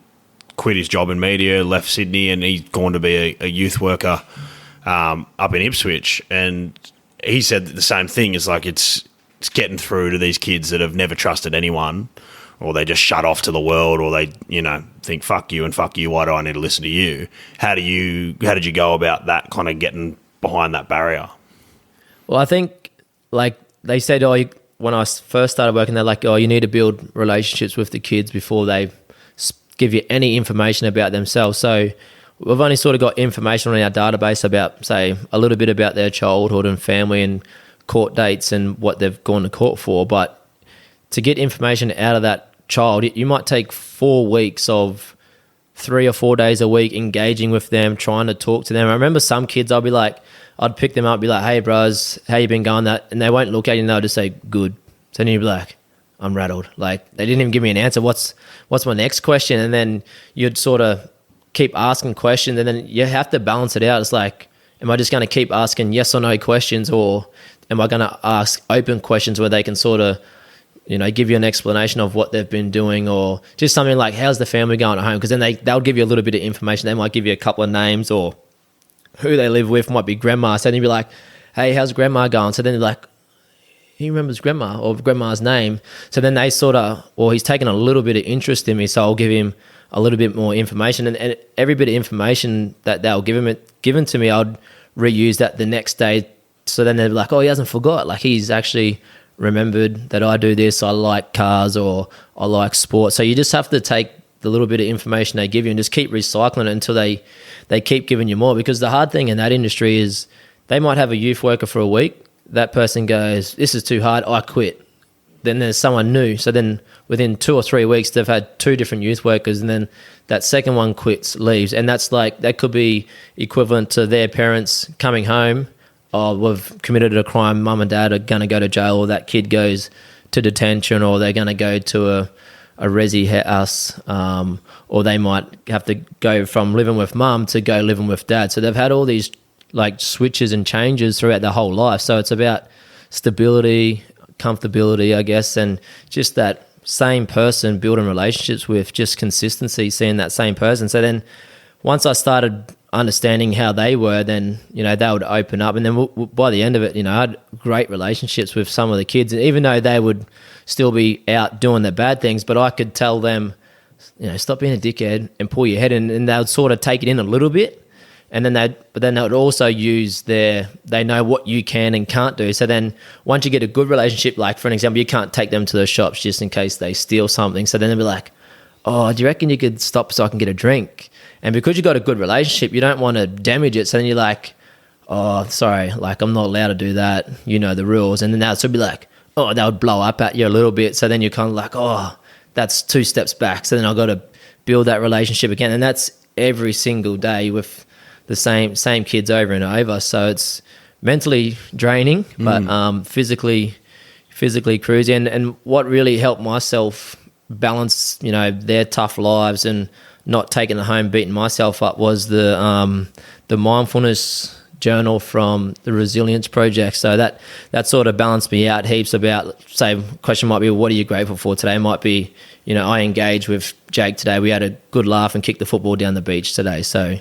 quit his job in media, left Sydney, and he's gone to be a youth worker up in Ipswich. And he said the same thing. It's like, getting through to these kids that have never trusted anyone, or they just shut off to the world, or they, think fuck you, why do I need to listen to you? How did you go about that, kind of getting behind that barrier? Well, I think, like they said, when I first started working, they're like, you need to build relationships with the kids before they give you any information about themselves. So we've only sort of got information on our database about, say, a little bit about their childhood and family and court dates and what they've gone to court for. But to get information out of that child, you might take 4 weeks of 3 or 4 days a week engaging with them, trying to talk to them. I remember some kids, I'd pick them up, be like, hey bros, how you been going? That, and they won't look at you and they'll just say good. So then you'd be like, I'm rattled. Like, they didn't even give me an answer. What's my next question? And then you'd sort of keep asking questions, and then you have to balance it out. It's like, am I just going to keep asking yes or no questions, or am I going to ask open questions where they can sort of, give you an explanation of what they've been doing, or just something like, how's the family going at home? Because then they'll give you a little bit of information. They might give you a couple of names, or who they live with might be grandma. So then you'd be like, hey, how's grandma going? So then they're like, he remembers grandma or grandma's name. So then they sort of, he's taken a little bit of interest in me, so I'll give him a little bit more information. And every bit of information that they'll given to me, I'd reuse that the next day. So then they're like, he hasn't forgot. Like, he's actually remembered that I do this, I like cars, or I like sports. So you just have to take the little bit of information they give you and just keep recycling it until they keep giving you more. Because the hard thing in that industry is they might have a youth worker for a week. That person goes, this is too hard, I quit. Then there's someone new. So then within 2 or 3 weeks, they've had 2 different youth workers, and then that second one quits, leaves. And that's like, that could be equivalent to their parents coming home. We've committed a crime, mum and dad are going to go to jail, or that kid goes to detention, or they're going to go to a resi house, or they might have to go from living with mum to go living with dad. So they've had all these like switches and changes throughout their whole life. So it's about stability, comfortability, I guess, and just that same person building relationships with, just consistency, seeing that same person. So then once I started understanding how they were, then, they would open up. And then by the end of it, I had great relationships with some of the kids. And even though they would still be out doing their bad things, but I could tell them, stop being a dickhead and pull your head in, and they would sort of take it in a little bit. And then they would also use they know what you can and can't do. So then once you get a good relationship, like for an example, you can't take them to the shops just in case they steal something. So then they'll be like, do you reckon you could stop so I can get a drink? And because you got a good relationship, you don't want to damage it. So then you're like, sorry, like I'm not allowed to do that. You know the rules. And then they'll be like, they would blow up at you a little bit. So then you're kind of like, that's 2 steps back. So then I've got to build that relationship again. And that's every single day with the same kids over and over. So it's mentally draining, but physically cruising. And what really helped myself balance, their tough lives and not taking it home, beating myself up, was the mindfulness journal from the Resilience Project. So that sort of balanced me out heaps. About, say, question might be, what are you grateful for today? Might be, I engaged with Jake today. We had a good laugh and kicked the football down the beach today. So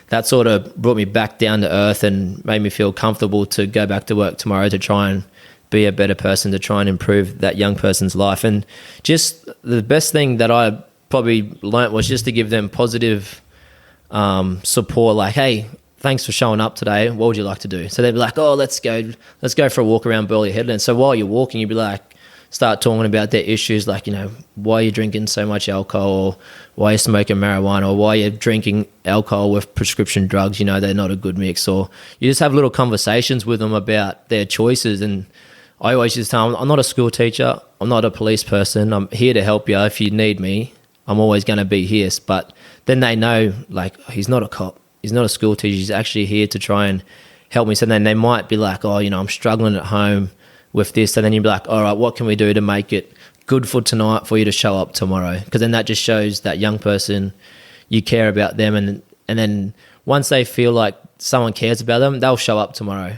that sort of brought me back down to earth and made me feel comfortable to go back to work tomorrow to try and be a better person, to try and improve that young person's life. And just the best thing that I probably learnt was just to give them positive support, like, hey, thanks for showing up today. What would you like to do? So they'd be like, let's go for a walk around Burleigh Headland. So while you're walking, you'd be like, start talking about their issues, like, why are you drinking so much alcohol, or why are you smoking marijuana, or why are you drinking alcohol with prescription drugs, they're not a good mix. Or you just have little conversations with them about their choices. And I always just tell them, I'm not a school teacher, I'm not a police person, I'm here to help you. If you need me, I'm always going to be here. But then they know, like, he's not a cop, he's not a school teacher, he's actually here to try and help me. So then they might be like, I'm struggling at home with this. So then you'd be like, all right, what can we do to make it good for tonight for you to show up tomorrow? Because then that just shows that young person you care about them. And then once they feel like someone cares about them, they'll show up tomorrow.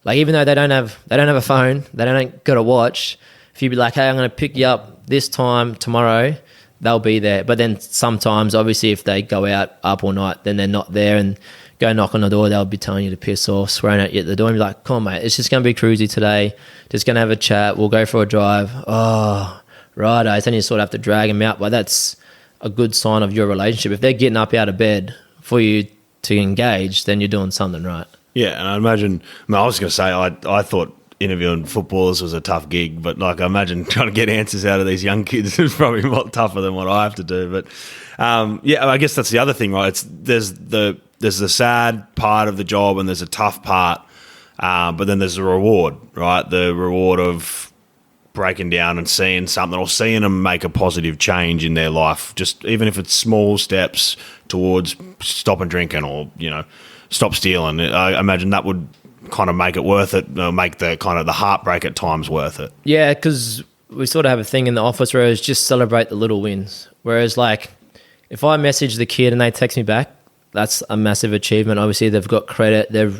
Like, even though they don't have a phone, they don't got a watch, if you'd be like, hey, I'm going to pick you up this time tomorrow, they'll be there. But then sometimes, obviously, if they go out up all night, then they're not there. And go knock on the door, they'll be telling you to piss off, swearing at you at the door, and be like, come on, mate, it's just going to be cruisy today. Just going to have a chat. We'll go for a drive. Oh, righto. Then you sort of have to drag them out. But that's a good sign of your relationship. If they're getting up out of bed for you to engage, then you're doing something right. Yeah, and I imagine, I was going to say, I thought interviewing footballers was a tough gig, but like I imagine trying to get answers out of these young kids is probably a lot tougher than what I have to do. But yeah, I guess that's the other thing, right? There's the sad part of the job and there's a tough part, but then there's the reward, right? The reward of breaking down and seeing something or seeing them make a positive change in their life, just even if it's small steps towards stopping drinking or, stop stealing. I imagine that would kind of make it worth it, make the kind of the heartbreak at times worth it. Yeah, because we sort of have a thing in the office where it's just celebrate the little wins. Whereas like if I message the kid and they text me back, that's a massive achievement. Obviously they've got credit, they're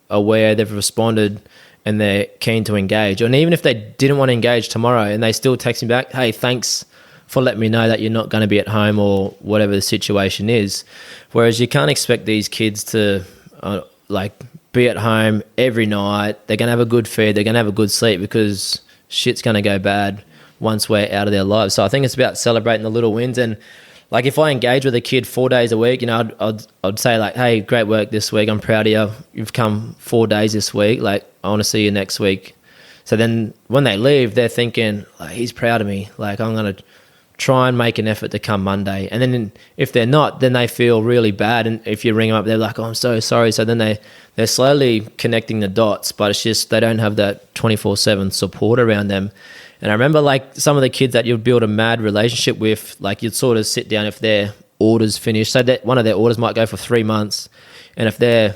aware, they've responded and they're keen to engage. And even if they didn't want to engage tomorrow and they still text me back, hey, thanks for letting me know that you're not going to be at home or whatever the situation is. Whereas you can't expect these kids to be at home every night. They're going to have a good feed. They're going to have a good sleep because shit's going to go bad once we're out of their lives. So I think it's about celebrating the little wins. And like if I engage with a kid 4 days a week, I'd say like, hey, great work this week. I'm proud of you. You've come 4 days this week. Like I want to see you next week. So then when they leave, they're thinking, like, he's proud of me. Like I'm going to try and make an effort to come Monday. And then if they're not, then they feel really bad. And if you ring them up, they're like, oh, I'm so sorry. So then they're slowly connecting the dots, but it's just they don't have that 24/7 support around them. And I remember like some of the kids that you'd build a mad relationship with, like you'd sort of sit down if their orders finished. So that one of their orders might go for 3 months. And if they're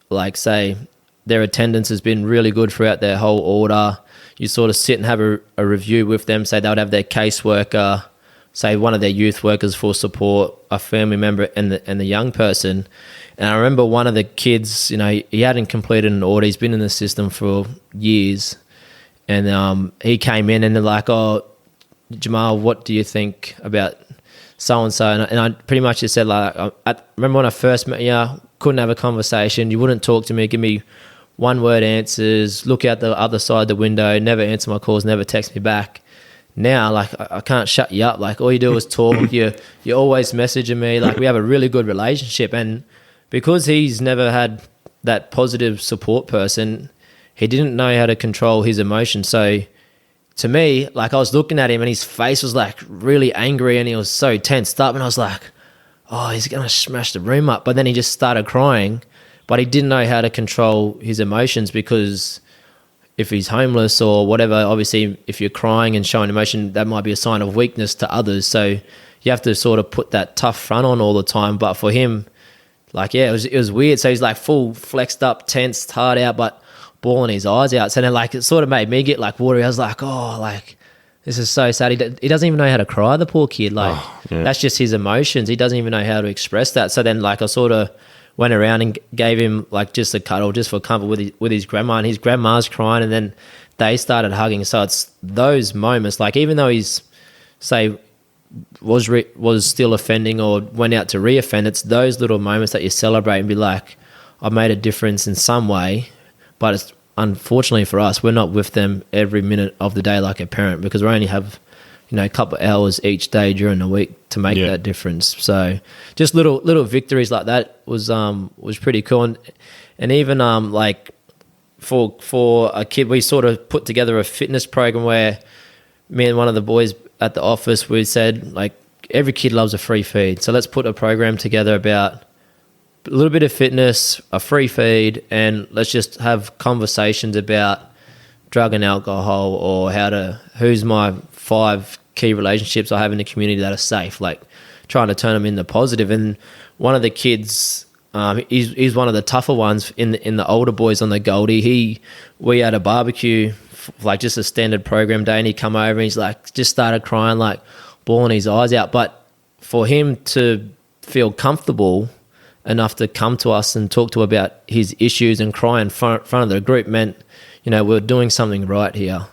like, say, their attendance has been really good throughout their whole order, you sort of sit and have a review with them. Say they would have their caseworker, say one of their youth workers for support, a family member and the young person. And I remember one of the kids, he hadn't completed an order. He's been in the system for years. And he came in and they're like, oh, Jamal, what do you think about so-and-so? And I pretty much just said, like, I remember when I first met you, couldn't have a conversation. You wouldn't talk to me, give me one-word answers, look out the other side of the window, never answer my calls, never text me back. Now, like, I can't shut you up. Like, all you do is talk. You're always messaging me. Like, we have a really good relationship. And because he's never had that positive support person, he didn't know how to control his emotions. So to me, like, I was looking at him and his face was like really angry and he was so tensed up. And I was like, oh, he's going to smash the room up. But then he just started crying. But he didn't know how to control his emotions because if he's homeless or whatever, obviously if you're crying and showing emotion, that might be a sign of weakness to others. So you have to sort of put that tough front on all the time. But for him, like, yeah, it was weird. So he's like full flexed up, tensed, hard out, but bawling his eyes out. So then like it sort of made me get like watery. I was like, oh, like this is so sad. He doesn't even know how to cry, the poor kid. Like that's just his emotions. He doesn't even know how to express that. So then like I sort of went around and gave him like just a cuddle just for comfort with his grandma, and his grandma's crying, and then they started hugging. So it's those moments, like even though he's say was still offending or went out to reoffend, it's those little moments that you celebrate and be like, I've made a difference in some way. But it's, unfortunately for us, we're not with them every minute of the day like a parent because we only have a couple of hours each day during the week to make that difference. So just little victories like that was pretty cool. And even like for a kid, we sort of put together a fitness program where me and one of the boys at the office, we said like every kid loves a free feed. So let's put a program together about a little bit of fitness, a free feed, and let's just have conversations about drug and alcohol or who's my 5 key relationships I have in the community that are safe, like trying to turn them into positive. And one of the kids, he's one of the tougher ones in the older boys on the Goldie. We had a barbecue, like just a standard program day, and he come over and he's like just started crying, like bawling his eyes out. But for him to feel comfortable enough to come to us and talk to about his issues and cry in front of the group meant, we're doing something right here.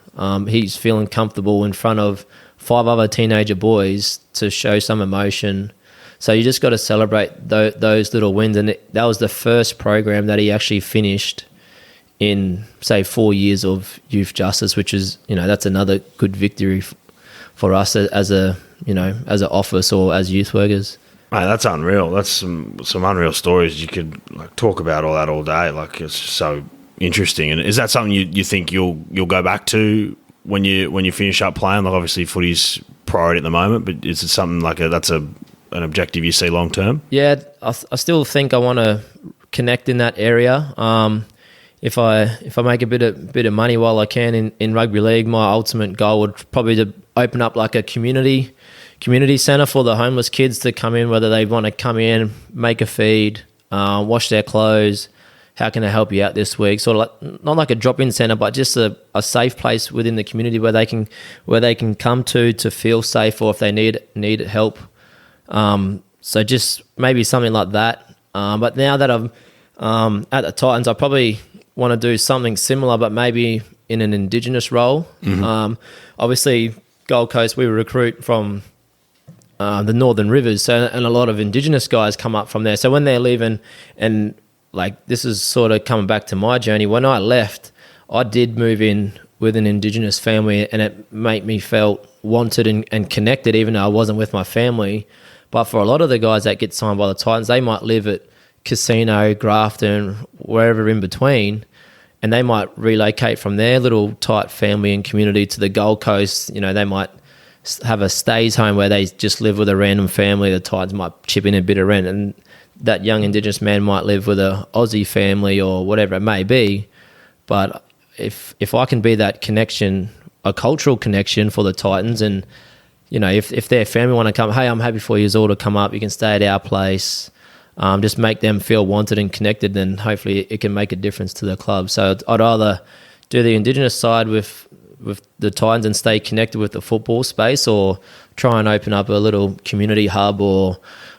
He's feeling comfortable in front of 5 other teenager boys to show some emotion, So you just got to celebrate those little wins. And that was the first program that he actually finished in, say, 4 years of youth justice, which is, that's another good victory for us as an office or as youth workers. Mate, that's unreal. That's some unreal stories. You could talk about all that all day. It's just so interesting. And is that something you think you'll go back to when you finish up playing? Obviously footy's priority at the moment, but is it something that's an objective you see long term? Yeah, I still think I want to connect in that area. If I make a bit of money while I can in rugby league, my ultimate goal would probably to open up a community centre for the homeless kids to come in, whether they want to come in, make a feed, wash their clothes. How can I help you out this week? Sort of not like a drop-in centre, but just a safe place within the community where they can come to feel safe, or if they need help. So just maybe something like that. But now that I'm at the Titans, I probably want to do something similar, but maybe in an Indigenous role. Mm-hmm. Obviously, Gold Coast, we recruit from the Northern Rivers, and a lot of Indigenous guys come up from there. So when they're leaving, and this is sort of coming back to my journey. When I left, I did move in with an Indigenous family, and it made me felt wanted and connected, even though I wasn't with my family. But for a lot of the guys that get signed by the Titans, they might live at Casino, Grafton, wherever in between, and they might relocate from their little tight family and community to the Gold Coast. They might have a stays home where they just live with a random family. The Titans might chip in a bit of rent, and that young Indigenous man might live with a Aussie family or whatever it may be. But if I can be that connection, a cultural connection for the Titans, and if their family want to come, hey, I'm happy for you all to come up, you can stay at our place, just make them feel wanted and connected, then hopefully it can make a difference to the club. So I'd either do the Indigenous side with the Titans and stay connected with the football space, or try and open up a little community hub or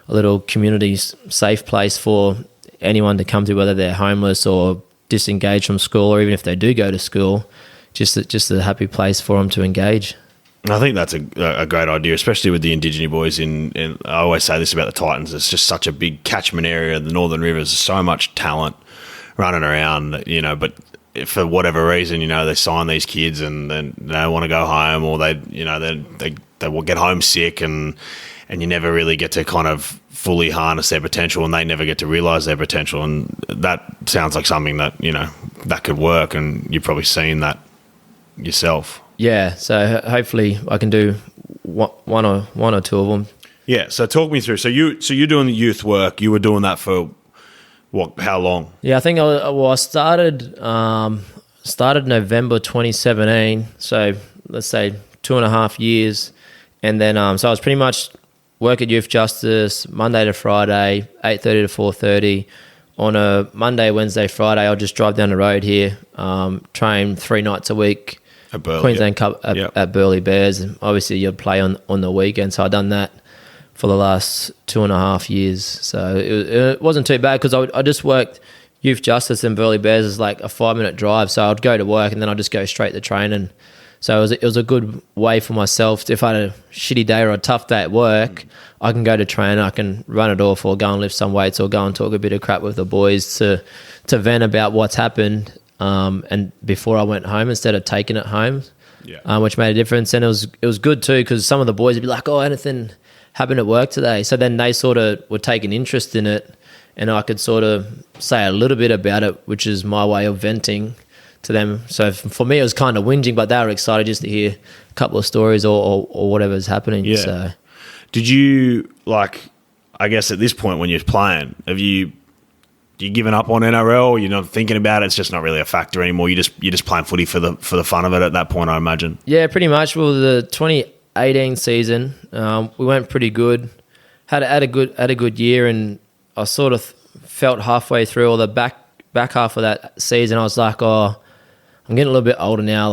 a little community safe place for anyone to come to, whether they're homeless or disengaged from school, or even if they do go to school, just a happy place for them to engage. I think that's a great idea, especially with the Indigenous boys. I always say this about the Titans, it's just such a big catchment area, the Northern Rivers, so much talent running around, but for whatever reason, they sign these kids and then they want to go home, or they will get homesick, and you never really get to kind of fully harness their potential, and they never get to realise their potential. And that sounds like something that, that could work, and you've probably seen that yourself. Yeah, so hopefully I can do one or two of them. Yeah, so talk me through. So you're doing the youth work. You were doing that for what? How long? Yeah, I think I started November 2017. So let's say 2.5 years, and then so I was pretty much work at Youth Justice Monday to Friday, 8:30 to 4:30. On a Monday, Wednesday, Friday, I'll just drive down the road here, train 3 nights a week. At Burleigh, Queensland Cup at Burleigh Bears. And obviously, you'd play on the weekend. So I've done that for the last 2.5 years. So it wasn't too bad, because I just worked Youth Justice, and Burleigh Bears is like a 5-minute drive. So I'd go to work and then I'd just go straight to training. So it was a good way for myself. If I had a shitty day or a tough day at work, I can go to train, I can run it off, or go and lift some weights, or go and talk a bit of crap with the boys to vent about what's happened. And before I went home, instead of taking it home, which made a difference. And it was good too, because some of the boys would be like, "Oh, anything happened at work today?" So then they sort of would take an interest in it, and I could sort of say a little bit about it, which is my way of venting to them. So for me, it was kind of whinging, but they were excited just to hear a couple of stories or whatever's happening. Yeah. So, did you I guess at this point when you're playing, have you given up on NRL? You're not thinking about it. It's just not really a factor anymore. You're just playing footy for the fun of it at that point, I imagine. Yeah, pretty much. Well, the 2018 season, we went pretty good. Had a good year, and I sort of felt halfway through, or the back half of that season, I was like, oh, I'm getting a little bit older now.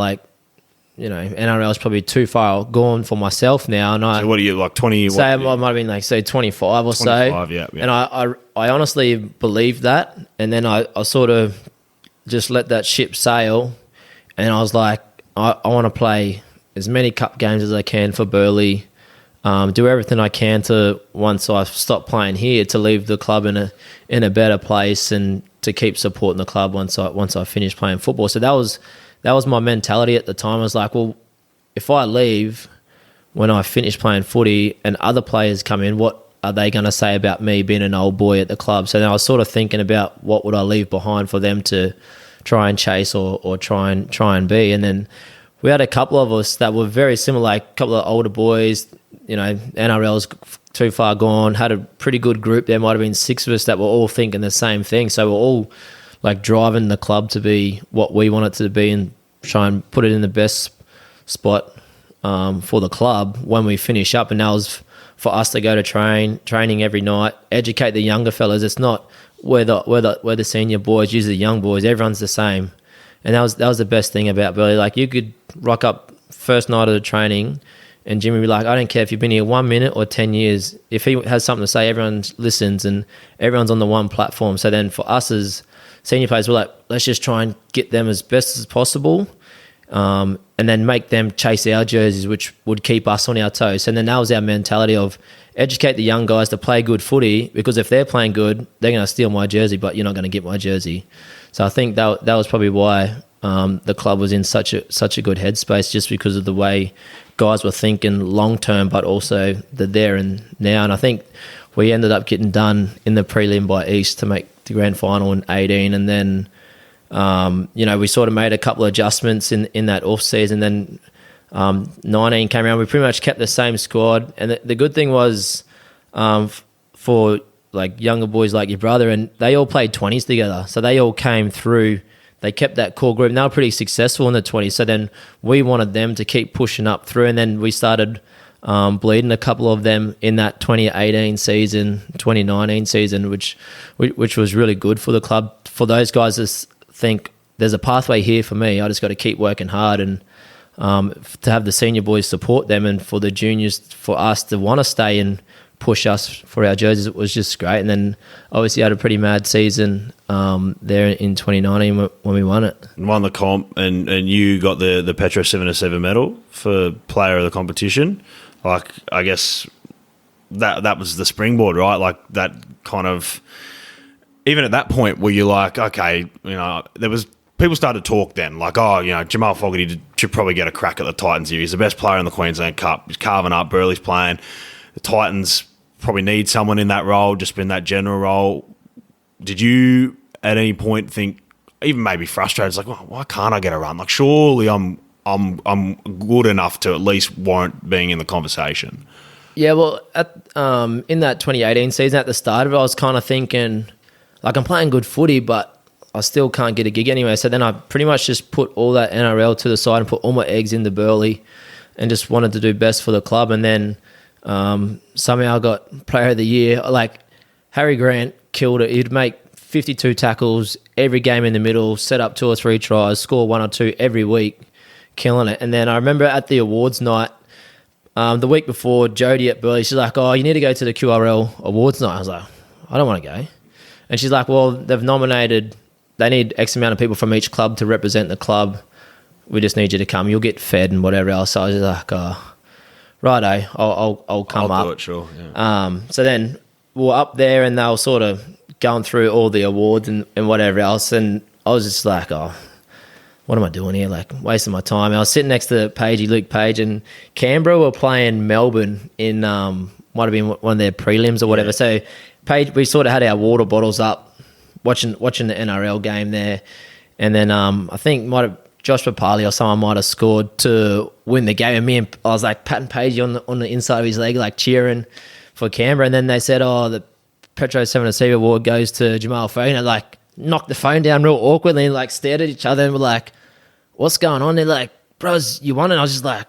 NRL is probably too far gone for myself now. And so what are you, 20? Say I might have been 25 or 25, so. 25, yeah. And I honestly believed that, and then I sort of just let that ship sail, and I was like, I want to play as many cup games as I can for Burleigh. do everything I can to, once I stop playing here, to leave the club in a better place and to keep supporting the club once I finish playing football. So that was my mentality at the time. I was like, well, if I leave when I finish playing footy and other players come in, what are they going to say about me being an old boy at the club? So then I was sort of thinking about what would I leave behind for them to try and chase or try and be. And then we had a couple of us that were very similar, like a couple of older boys, NRL's too far gone, had a pretty good group. There might have been 6 of us that were all thinking the same thing. So we're all like driving the club to be what we want it to be and try and put it in the best spot for the club when we finish up. And that was for us to go to training every night, educate the younger fellas. It's not we're the senior boys, usually the young boys. Everyone's the same. And that was the best thing about Burley. Like, you could rock up first night of the training and Jimmy would be like, I don't care if you've been here 1 minute or 10 years. If he has something to say, everyone listens and everyone's on the one platform. So then for us as senior players, we're like, let's just try and get them as best as possible, and then make them chase our jerseys, which would keep us on our toes. And then that was our mentality of educate the young guys to play good footy, because if they're playing good, they're going to steal my jersey, but you're not going to get my jersey. So I think that was probably why the club was in such a good headspace, just because of the way guys were thinking long term, but also the there and now. And I think we ended up getting done in the prelim by East to make the grand final in 18, and then we sort of made a couple of adjustments in that off season. Then 19 came around. We pretty much kept the same squad, and the good thing was for like younger boys like your brother, and they all played 20s together, so they all came through. They kept that core group, and they were pretty successful in the 20s. So then we wanted them to keep pushing up through, and then we started bleeding a couple of them in that 2018 season, 2019 season, which was really good for the club. For those guys to think there's a pathway here for me, I just got to keep working hard, and to have the senior boys support them, and for the juniors, for us to want to stay and push us for our jerseys, it was just great. And then obviously had a pretty mad season there in 2019 when we won it. Won the comp, and you got the Petro 7-7 medal for player of the competition. Like, I guess that was the springboard, right? Like, that kind of, even at that point where you're like, okay, there was, people started to talk then, like, Jamal Fogarty should probably get a crack at the Titans here. He's the best player in the Queensland Cup. He's carving up, Burley's playing. The Titans probably need someone in that role, just in that general role. Did you at any point think, even maybe frustrated, it's like, well, why can't I get a run? Like, surely I'm good enough to at least warrant being in the conversation. Yeah, well, in that 2018 season, at the start of it, I was kind of thinking, like, I'm playing good footy, but I still can't get a gig anyway. So then I pretty much just put all that NRL to the side and put all my eggs into Burley and just wanted to do best for the club. And then somehow I got player of the year. Like, Harry Grant killed it. He'd make 52 tackles every game in the middle, set up 2 or 3 tries, score 1 or 2 every week, killing it. And then I remember at the awards night, the week before, Jodie at Burley, she's like, oh, you need to go to the QRL awards night. I was like, I don't want to go. And she's like, well, they need X amount of people from each club to represent the club. We just need you to come. You'll get fed and whatever else. So I was just like, oh, righto, I'll come up. I'll do it, sure. Yeah. So then we were up there, and they were sort of going through all the awards and whatever else. And I was just like, oh, what am I doing here? Like, wasting my time. And I was sitting next to Luke Page, and Canberra were playing Melbourne in, might have been one of their prelims or whatever. Yeah. So Page, we sort of had our water bottles up, watching the NRL game there. And then I think Josh Papali or someone might have scored to win the game. And I was like patting Pagey on the inside of his leg, like cheering for Canberra. And then they said, oh, the Petro 7-7 award goes to Jamal Fogarty. And I like knocked the phone down real awkwardly and like stared at each other and were like, what's going on? They're like, bros, you won it. And I was just like,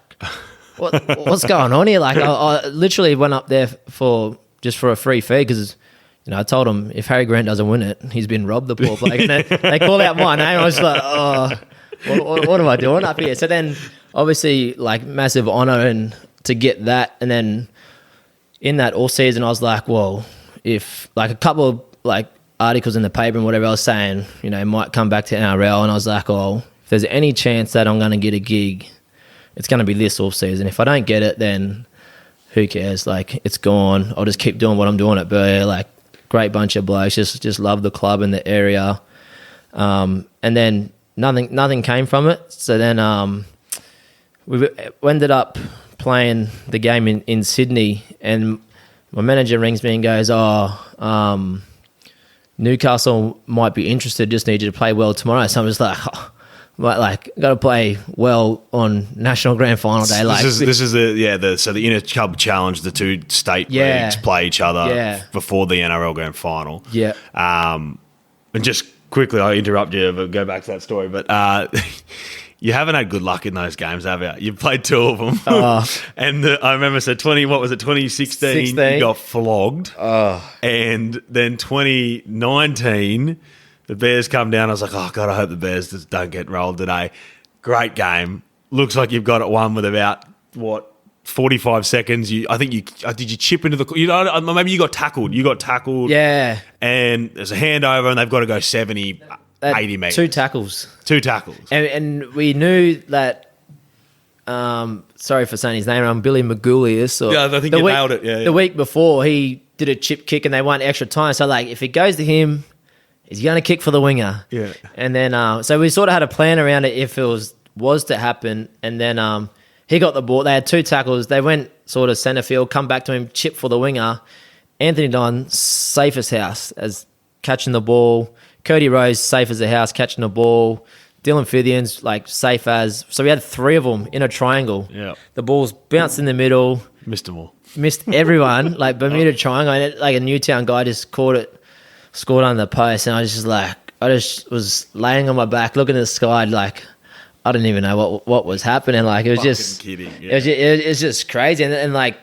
what's going on here? Like, I literally went up there for a free fee because, I told them if Harry Grant doesn't win it, he's been robbed, the poor bloke. And they called out my name. I was like, oh, what am I doing up here? So then, obviously, like, massive honour and to get that. And then in that all season, I was like, well, if like a couple of like articles in the paper and whatever I was saying, might come back to NRL. And I was like, oh, if there's any chance that I'm going to get a gig, it's going to be this off season. If I don't get it, then who cares? Like, it's gone. I'll just keep doing what I'm doing at Burleigh. Like, great bunch of blokes. Just love the club and the area. And then nothing came from it. So then we ended up playing the game in Sydney, and my manager rings me and goes, Newcastle might be interested, just need you to play well tomorrow. So I'm just like, got to play well on National Grand Final day. Like, so the Inter Club Challenge, the two state leagues play each other before the NRL Grand Final. Yeah. And just quickly, I interrupt you, but go back to that story. But you haven't had good luck in those games, have you? You've played two of them. And I remember, 2016, you got flogged. And then 2019, the Bears come down. I was like, oh, God, I hope the Bears just don't get rolled today. Great game. Looks like you've got it won with about, 45 seconds. Did you chip into the... maybe you got tackled. Yeah. And there's a handover and they've got to go 70, 80 metres. Two tackles. And we knew that... sorry for saying his name wrong, Billy Magoulias. I think you nailed it. Yeah. The week before, he did a chip kick and they won extra time. So, like, if it goes to him, he's going to kick for the winger. Yeah. And then... so we sort of had a plan around it if it was to happen. And then... he got the ball. They had two tackles. They went sort of centre field, come back to him, chip for the winger. Anthony Don, safe as house as catching the ball. Cody Rose, safe as a house, catching the ball. Dylan Fithian's like safe as. So we had three of them in a triangle. Yeah. The ball's bounced in the middle. Missed them all. Missed everyone. Like Bermuda Triangle. And like a Newtown guy just caught it, scored on the post. And I just was laying on my back, looking at the sky like... I didn't even know what was happening. Like, it was just kidding. Yeah. It was just crazy. And like,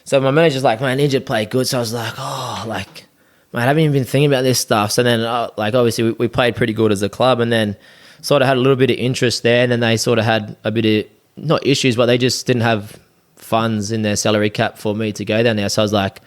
so my manager's like, man, I need you to play good. So I was like, man, I haven't even been thinking about this stuff. So then, obviously we played pretty good as a club, and then sort of had a little bit of interest there. And then they sort of had a bit of, not issues, but they just didn't have funds in their salary cap for me to go down there. So I was like,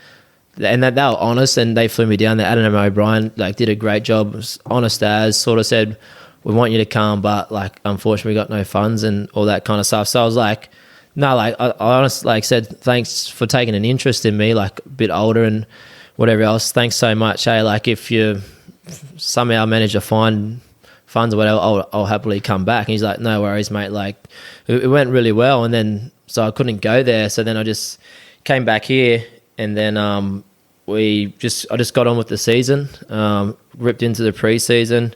and they were honest, and they flew me down there. Adam O'Brien did a great job, was honest as, sort of said, we want you to come, but unfortunately we got no funds and all that kind of stuff. So I was like, no, I honestly said, thanks for taking an interest in me, a bit older and whatever else. Thanks so much. Hey, if you somehow manage to find funds or whatever, I'll happily come back. And he's like, no worries, mate. It went really well. And then, so I couldn't go there. So then I just came back here, and then I just got on with the season, ripped into the preseason.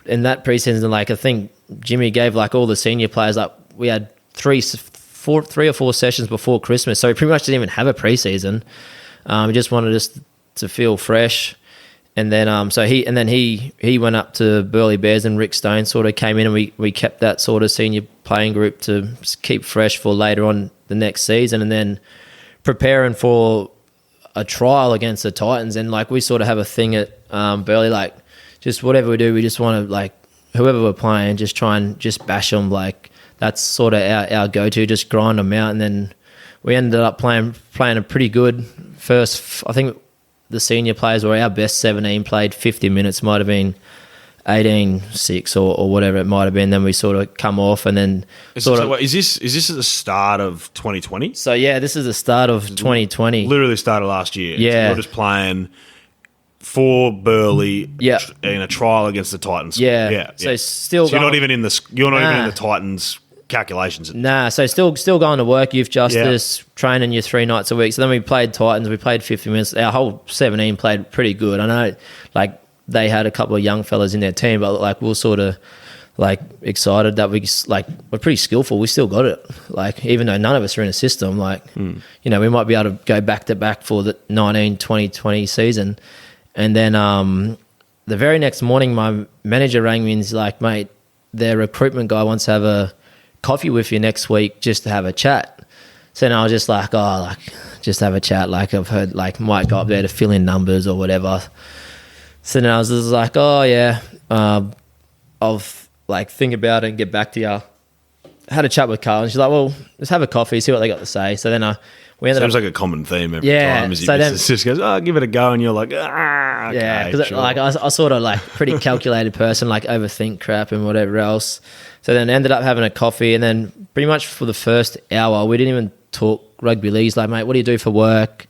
In that preseason, I think Jimmy gave all the senior players, we had three or four sessions before Christmas, so we pretty much didn't even have a preseason. We just wanted us to feel fresh, and then he went up to Burleigh Bears, and Rick Stone sort of came in, and we kept that sort of senior playing group to keep fresh for later on the next season, and then preparing for a trial against the Titans. And we sort of have a thing at Burleigh, just whatever we do, we just want to, whoever we're playing, just try and just bash them. That's sort of our go-to, just grind them out. And then we ended up playing a pretty good first. I think the senior players were our best 17, played 50 minutes, might have been 18-6 or whatever it might have been. Then we sort of come off, and then is this at the start of 2020? So yeah, this is the start of 2020. Literally started last year. Yeah. So you're just playing for Burleigh in a trial against the Titans. Yeah. So you're not even in the Titans calculations. Nah. So still going to work, youth justice, training you 3 nights a week. So then we played Titans. We played 50 minutes. Our whole 17 played pretty good. I know, they had a couple of young fellas in their team, but we were sort of excited that we're pretty skillful. We still got it. Even though none of us are in a system, we might be able to go back to back for the 19-20 season. And then the very next morning, my manager rang me and he's like, mate, their recruitment guy wants to have a coffee with you next week just to have a chat. So then I was just just have a chat. I've heard might go up there to fill in numbers or whatever. So then I was just oh yeah, I'll think about it and get back to you. I had a chat with Carl, and she's like, well, let's have a coffee, see what they got to say. So then we ended up... Seems like a common theme every time. Just goes, give it a go, and you're like, okay, yeah, because sure. I sort of pretty calculated person, overthink crap and whatever else. So then ended up having a coffee, and then pretty much for the first hour, we didn't even talk rugby league. He's like, mate, what do you do for work?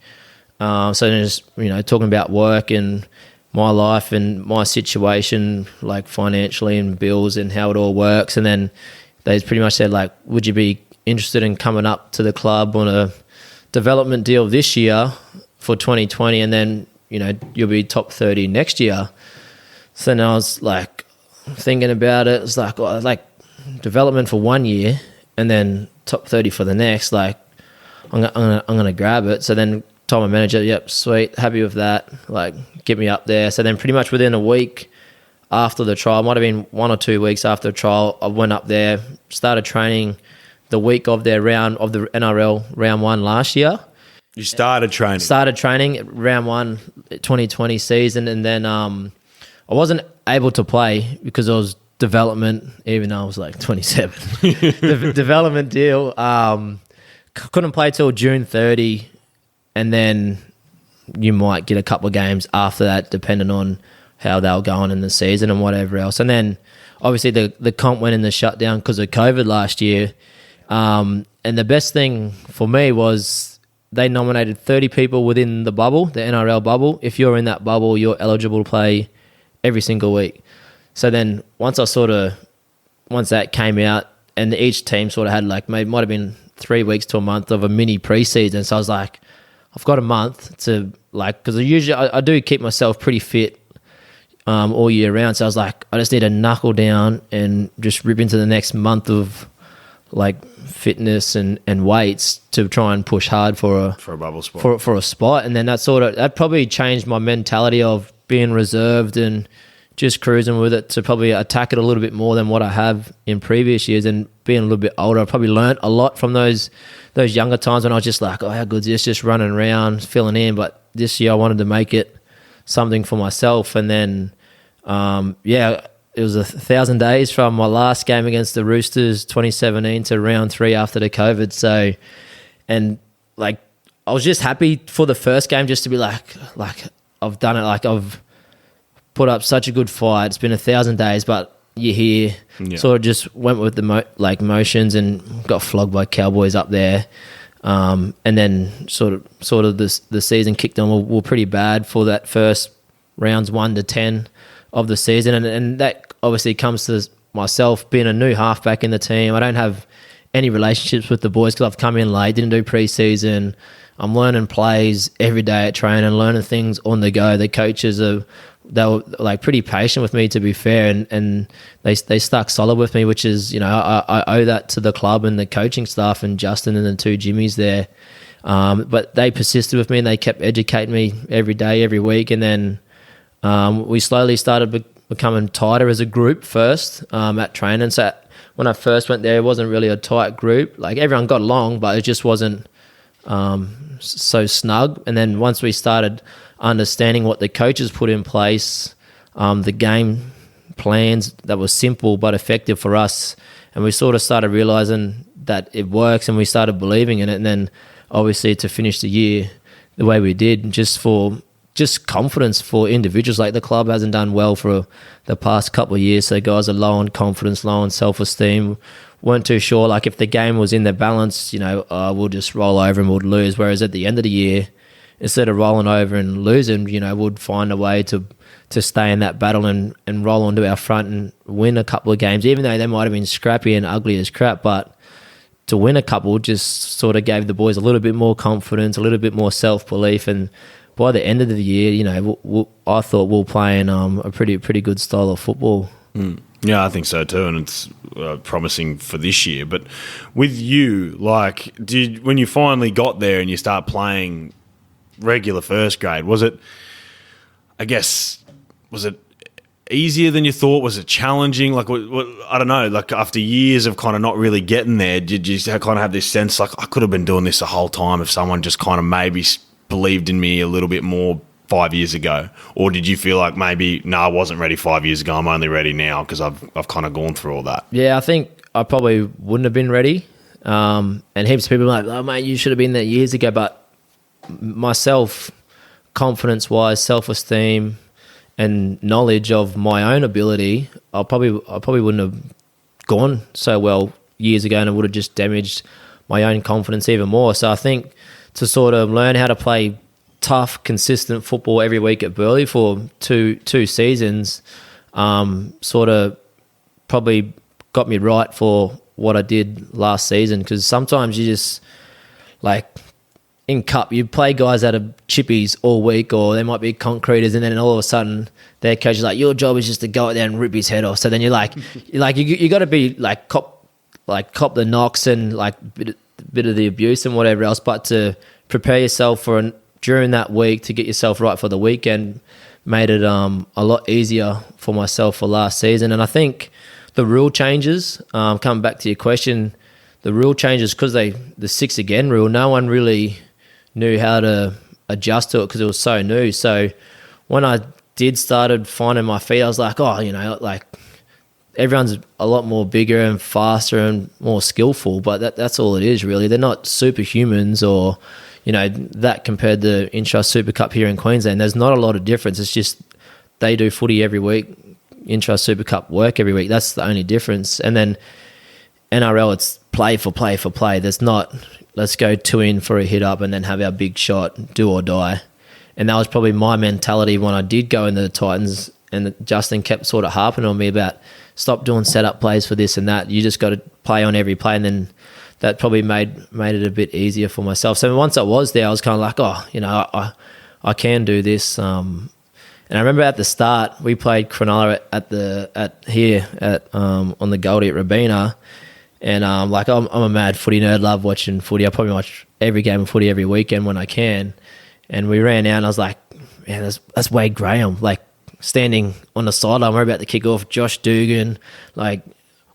So then just, talking about work and my life and my situation, like financially and bills and how it all works. And then they pretty much said, like, would you be interested in coming up to the club on a development deal this year for 2020, and then, you'll be top 30 next year. So then I was like thinking about it. It's like development for 1 year and then top 30 for the next. Like, I'm gonna grab it. So then told my manager, yep, sweet, happy with that. Like, get me up there. So then pretty much within a week after the trial, might have been 1 or 2 weeks after the trial, I went up there, started training the week of their round of the NRL round 1 last year. You started training? Started training round 1, 2020 season, and then I wasn't able to play because I was development, even though I was like 27. The development deal. Couldn't play till June 30, and then you might get a couple of games after that, depending on how they were going in the season and whatever else. And then obviously the comp went in the shutdown because of COVID last year. And the best thing for me was they nominated 30 people within the bubble, the NRL bubble. If you're in that bubble, you're eligible to play every single week. So then once that came out, and each team sort of had like, maybe might have been 3 weeks to a month of a mini preseason. So I was like, I've got a month to, like, because I do keep myself pretty fit all year round. So I was like, I just need to knuckle down and just rip into the next month of like fitness and weights to try and push hard for a bubble spot. For a spot. And then that probably changed my mentality of being reserved and just cruising with it to probably attack it a little bit more than what I have in previous years. And being a little bit older, I probably learnt a lot from those younger times when I was just like, oh, how good's this, just running around, filling in. But this year I wanted to make it something for myself. And then, it was 1,000 days from my last game against the Roosters 2017 to round 3 after the COVID. So, and like, I was just happy for the first game just to be like I've done it. Like, I've put up such a good fight. It's been 1,000 days, but you're here. Yeah. Sort of just went with the motions and got flogged by Cowboys up there. And then sort of the season kicked on. We're pretty bad for that first rounds 1 to 10 of the season. And that obviously comes to myself being a new halfback in the team. I don't have any relationships with the boys because I've come in late, didn't do preseason. I'm learning plays every day at training, learning things on the go. The coaches they were like pretty patient with me, to be fair, and they stuck solid with me, which is, I owe that to the club and the coaching staff and Justin and the 2 Jimmies there. But they persisted with me and they kept educating me every day, every week. And then we slowly started becoming tighter as a group first at training. So when I first went there, it wasn't really a tight group. Like, everyone got along, but it just wasn't so snug. And then once we started understanding what the coaches put in place, the game plans that were simple but effective for us, and we sort of started realizing that it works, and we started believing in it. And then obviously to finish the year the way we did, just confidence for individuals. Like, the club hasn't done well for the past couple of years, so guys are low on confidence, low on self-esteem, weren't too sure, like, if the game was in the balance, we'll just roll over and we'll lose. Whereas at the end of the year, instead of rolling over and losing, we'd find a way to stay in that battle and roll onto our front and win a couple of games, even though they might have been scrappy and ugly as crap. But to win a couple just sort of gave the boys a little bit more confidence, a little bit more self-belief. And by the end of the year, I thought we were playing a pretty good style of football. Mm. Yeah, I think so too, and it's promising for this year. But with you, like, when you finally got there and you start playing regular first grade, was it easier than you thought? Was it challenging? Like, what, I don't know, like, after years of kind of not really getting there, did you kind of have this sense like, I could have been doing this the whole time if someone just kind of maybe believed in me a little bit more 5 years ago? Or did you feel like maybe, no, I wasn't ready 5 years ago, I'm only ready now because I've kind of gone through all that? Yeah, I think I probably wouldn't have been ready. And heaps of people are like, oh, mate, you should have been there years ago. But myself, confidence-wise, self-esteem and knowledge of my own ability, I probably wouldn't have gone so well years ago, and it would have just damaged my own confidence even more. So I think to sort of learn how to play tough, consistent football every week at Burleigh for two seasons, sort of probably got me right for what I did last season. Because sometimes you just, like, in cup, you play guys that are chippies all week, or they might be concreters, and then all of a sudden their coach is like, your job is just to go out there and rip his head off. So then you got to be like cop the knocks and like bit of the abuse and whatever else, but to prepare yourself for during that week to get yourself right for the weekend made it a lot easier for myself for last season. And I think the rule changes, coming back to your question, the rule changes because the 6 again rule, no one really knew how to adjust to it because it was so new. So when I started finding my feet, I was like, like everyone's a lot more bigger and faster and more skillful, but that's all it is really. They're not superhumans or, that compared to Intrust Super Cup here in Queensland. There's not a lot of difference. It's just they do footy every week, Intrust Super Cup work every week. That's the only difference. And then NRL, it's play for play for play. There's not, let's go 2 in for a hit up and then have our big shot, do or die. And that was probably my mentality when I did go into the Titans, and Justin kept sort of harping on me about stop doing setup plays for this and that. You just got to play on every play, and then that probably made it a bit easier for myself. So once I was there, I was kind of like, I can do this. And I remember at the start, we played Cronulla on the Goldie at Robina, and I'm a mad footy nerd, love watching footy. I probably watch every game of footy every weekend when I can. And we ran out, and I was like, man, that's Wade Graham, like standing on the sideline. We're about to kick off. Josh Dugan, like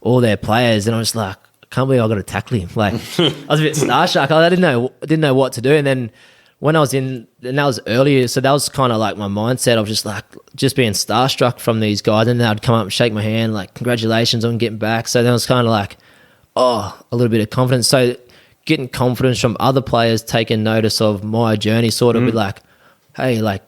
all their players, and I was like, I can't believe I got to tackle him. Like I was a bit starstruck. I didn't know what to do. And then when I was and that was earlier, so that was kind of like my mindset of just being starstruck from these guys, and then I'd come up and shake my hand, like congratulations on getting back. So then I was kind of like, a little bit of confidence. So getting confidence from other players taking notice of my journey, sort of be like, hey, like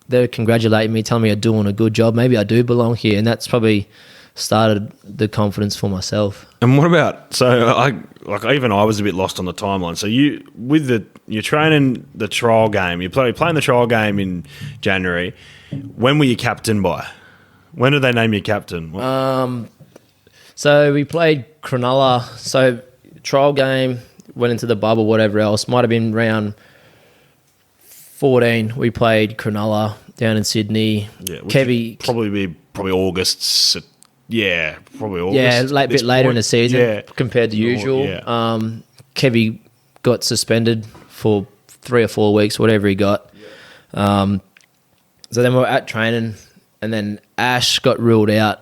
they're congratulating me, telling me I'm doing a good job. Maybe I do belong here. And that's probably started the confidence for myself. And what about, even I was a bit lost on the timeline. So you're training the trial game, you're playing the trial game in January. When were you captain by? When did they name you captain? So we played Cronulla. So trial game, went into the bubble, whatever else. Might have been round 14. We played Cronulla down in Sydney. Yeah, Kevy probably August. Yeah, probably August. Yeah, bit later in the season compared to usual. Yeah. Kevy got suspended for 3 or 4 weeks, whatever he got. So then we were at training, and then Ash got ruled out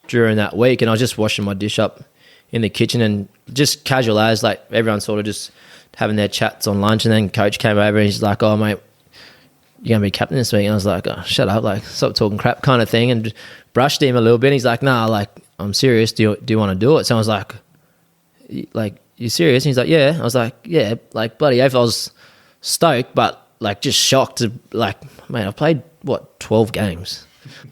during that week, and I was just washing my dish up in the kitchen, and just casual as, like, everyone sort of just having their chats on lunch, and then coach came over and he's like, oh, mate, you're going to be captain this week? And I was like, oh, shut up, like, stop talking crap kind of thing, and brushed him a little bit. And he's like, nah, like, I'm serious. Do you want to do it? So I was like, you serious? And he's like, yeah. I was like, yeah, like, bloody oath. I was stoked, but, like, just shocked to, like, man, I've played, 12 games?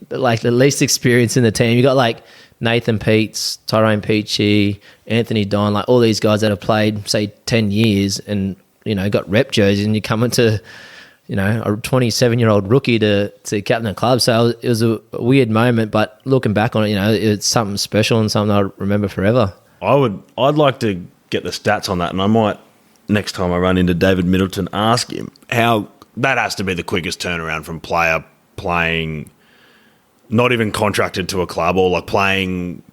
Like, the least experience in the team. You got, like, Nathan Peets, Tyrone Peachy, Anthony Don, like all these guys that have played, say, 10 years and, got rep jerseys, and you come into, a 27-year-old rookie to captain the club. So it was a weird moment, but looking back on it, it's something special and something I remember forever. I'd like to get the stats on that, and I might, next time I run into David Middleton, ask him how that has to be the quickest turnaround from player playing, not even contracted to a club, or like playing,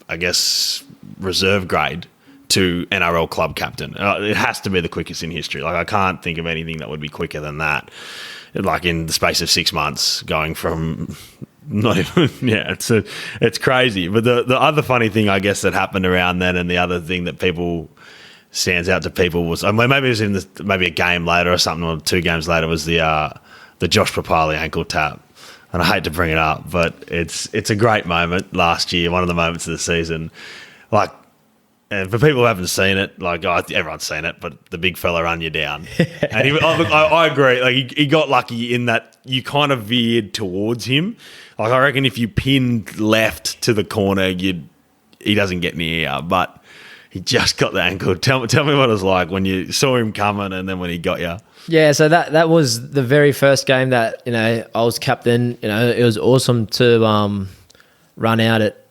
I guess, reserve grade to NRL club captain. It has to be the quickest in history. Like, I can't think of anything that would be quicker than that. Like, in the space of 6 months, going from not even, it's crazy. But the other funny thing, I guess, that happened around then, and the other thing that stands out to people was, maybe it was maybe a game later or something, or 2 games later, was the Josh Papali ankle tap. And I hate to bring it up, but it's a great moment last year, one of the moments of the season. Like, and for people who haven't seen it, like, everyone's seen it, but the big fella run you down. And I agree. Like, he got lucky in that you kind of veered towards him. Like, I reckon if you pinned left to the corner, he doesn't get near you. But he just got the ankle. Tell me what it was like when you saw him coming and then when he got you. Yeah, so that was the very first game that, I was captain. It was awesome to run out at,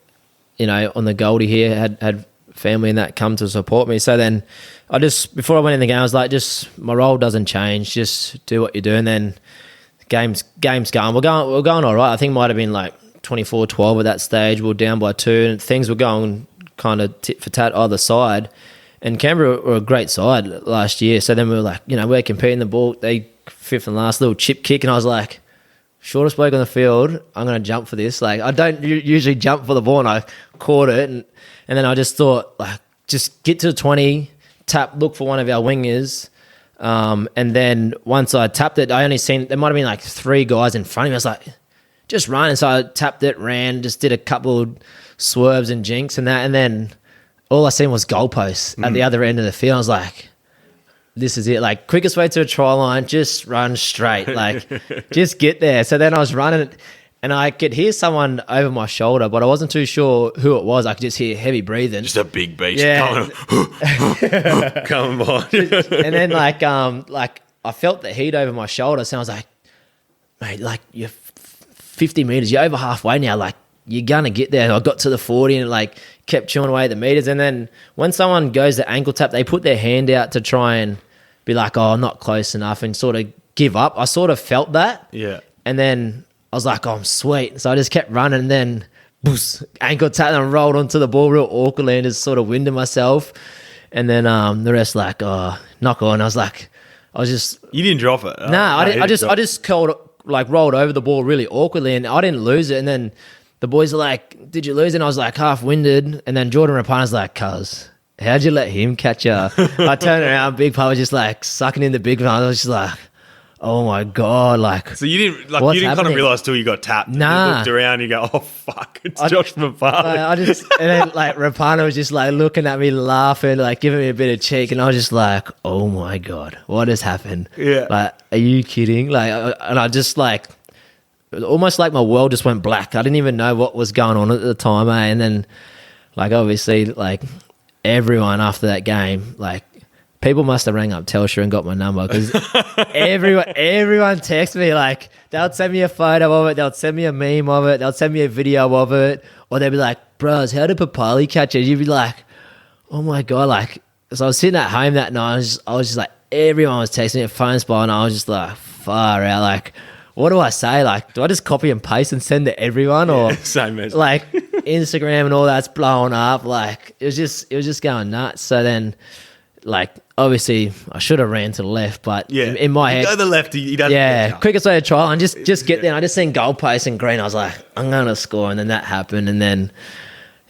on the Goldie here, had family and that come to support me. So then before I went in the game, I was like, my role doesn't change, just do what you do. And then game's going. We're going all right. I think it might have been like 24-12 at that stage. We were down by 2 and things were going kind of tit for tat either side. And Canberra were a great side last year. So then we were like, we're competing the ball. They fifth and last little chip kick. And I was like, shortest bloke on the field, I'm going to jump for this. Like, I don't usually jump for the ball, and I caught it. And then I just thought, like, just get to the 20, tap, look for one of our wingers. And then once I tapped it, I only seen, there might have been like 3 guys in front of me. I was like, just run. And so I tapped it, ran, just did a couple of swerves and jinks and that. And then all I seen was goalposts at the other end of the field. I was like, this is it. Like, quickest way to a try line, just run straight. Like, just get there. So then I was running and I could hear someone over my shoulder, but I wasn't too sure who it was. I could just hear heavy breathing. Just a big beast. Yeah. Coming by. And then like I felt the heat over my shoulder. So I was like, mate, like, you're 50 meters, you're over halfway now. Like, you're going to get there. And I got to the 40 and like kept chewing away at the meters. And then when someone goes to ankle tap, they put their hand out to try and be like, oh, I'm not close enough, and sort of give up. I sort of felt that. Yeah. And then I was like, oh, I'm sweet. So I just kept running, and then boost, ankle tap, and I rolled onto the ball real awkwardly and just sort of winded myself. And then the rest like, oh, knock on. I was just... You didn't drop it? I just rolled over the ball really awkwardly, and I didn't lose it. And then the boys are like, did you lose it? And I was like half-winded. And then Jordan Rapana's like, cuz, how'd you let him catch you? I turned around, Big Pa was just like sucking in the big one. I was just like, oh my God. Like, so you didn't kind of realize till you got tapped. Nah. You looked around, you go, oh fuck, it's Josh Mafali. And then like Rapana was just like looking at me, laughing, like giving me a bit of cheek. And I was just like, oh my God, what has happened? Yeah. Like, are you kidding? Like, and I just like, almost like my world just went black. I didn't even know what was going on at the time, eh? And then, like, obviously, like, everyone after that game, like, people must have rang up Telstra and got my number, because everyone texted me. Like, they'll send me a photo of it, they'll send me a meme of it, they'll send me a video of it, or they'll be like, bros, how did Papali catch it? You'd be like, oh my God. Like, so I was sitting at home that night, I was just like, everyone was texting me at phone spot, and I was just like, far out. Like, what do I say? Like, do I just copy and paste and send to everyone, or same as like Instagram and all that's blowing up? Like, it was just going nuts. So then, like, obviously I should have ran to the left, but in my head, go to the left. He doesn't. Yeah, quickest way to try and just get there. And I just seen goalpost and green. I was like, I'm gonna score, and then that happened, and then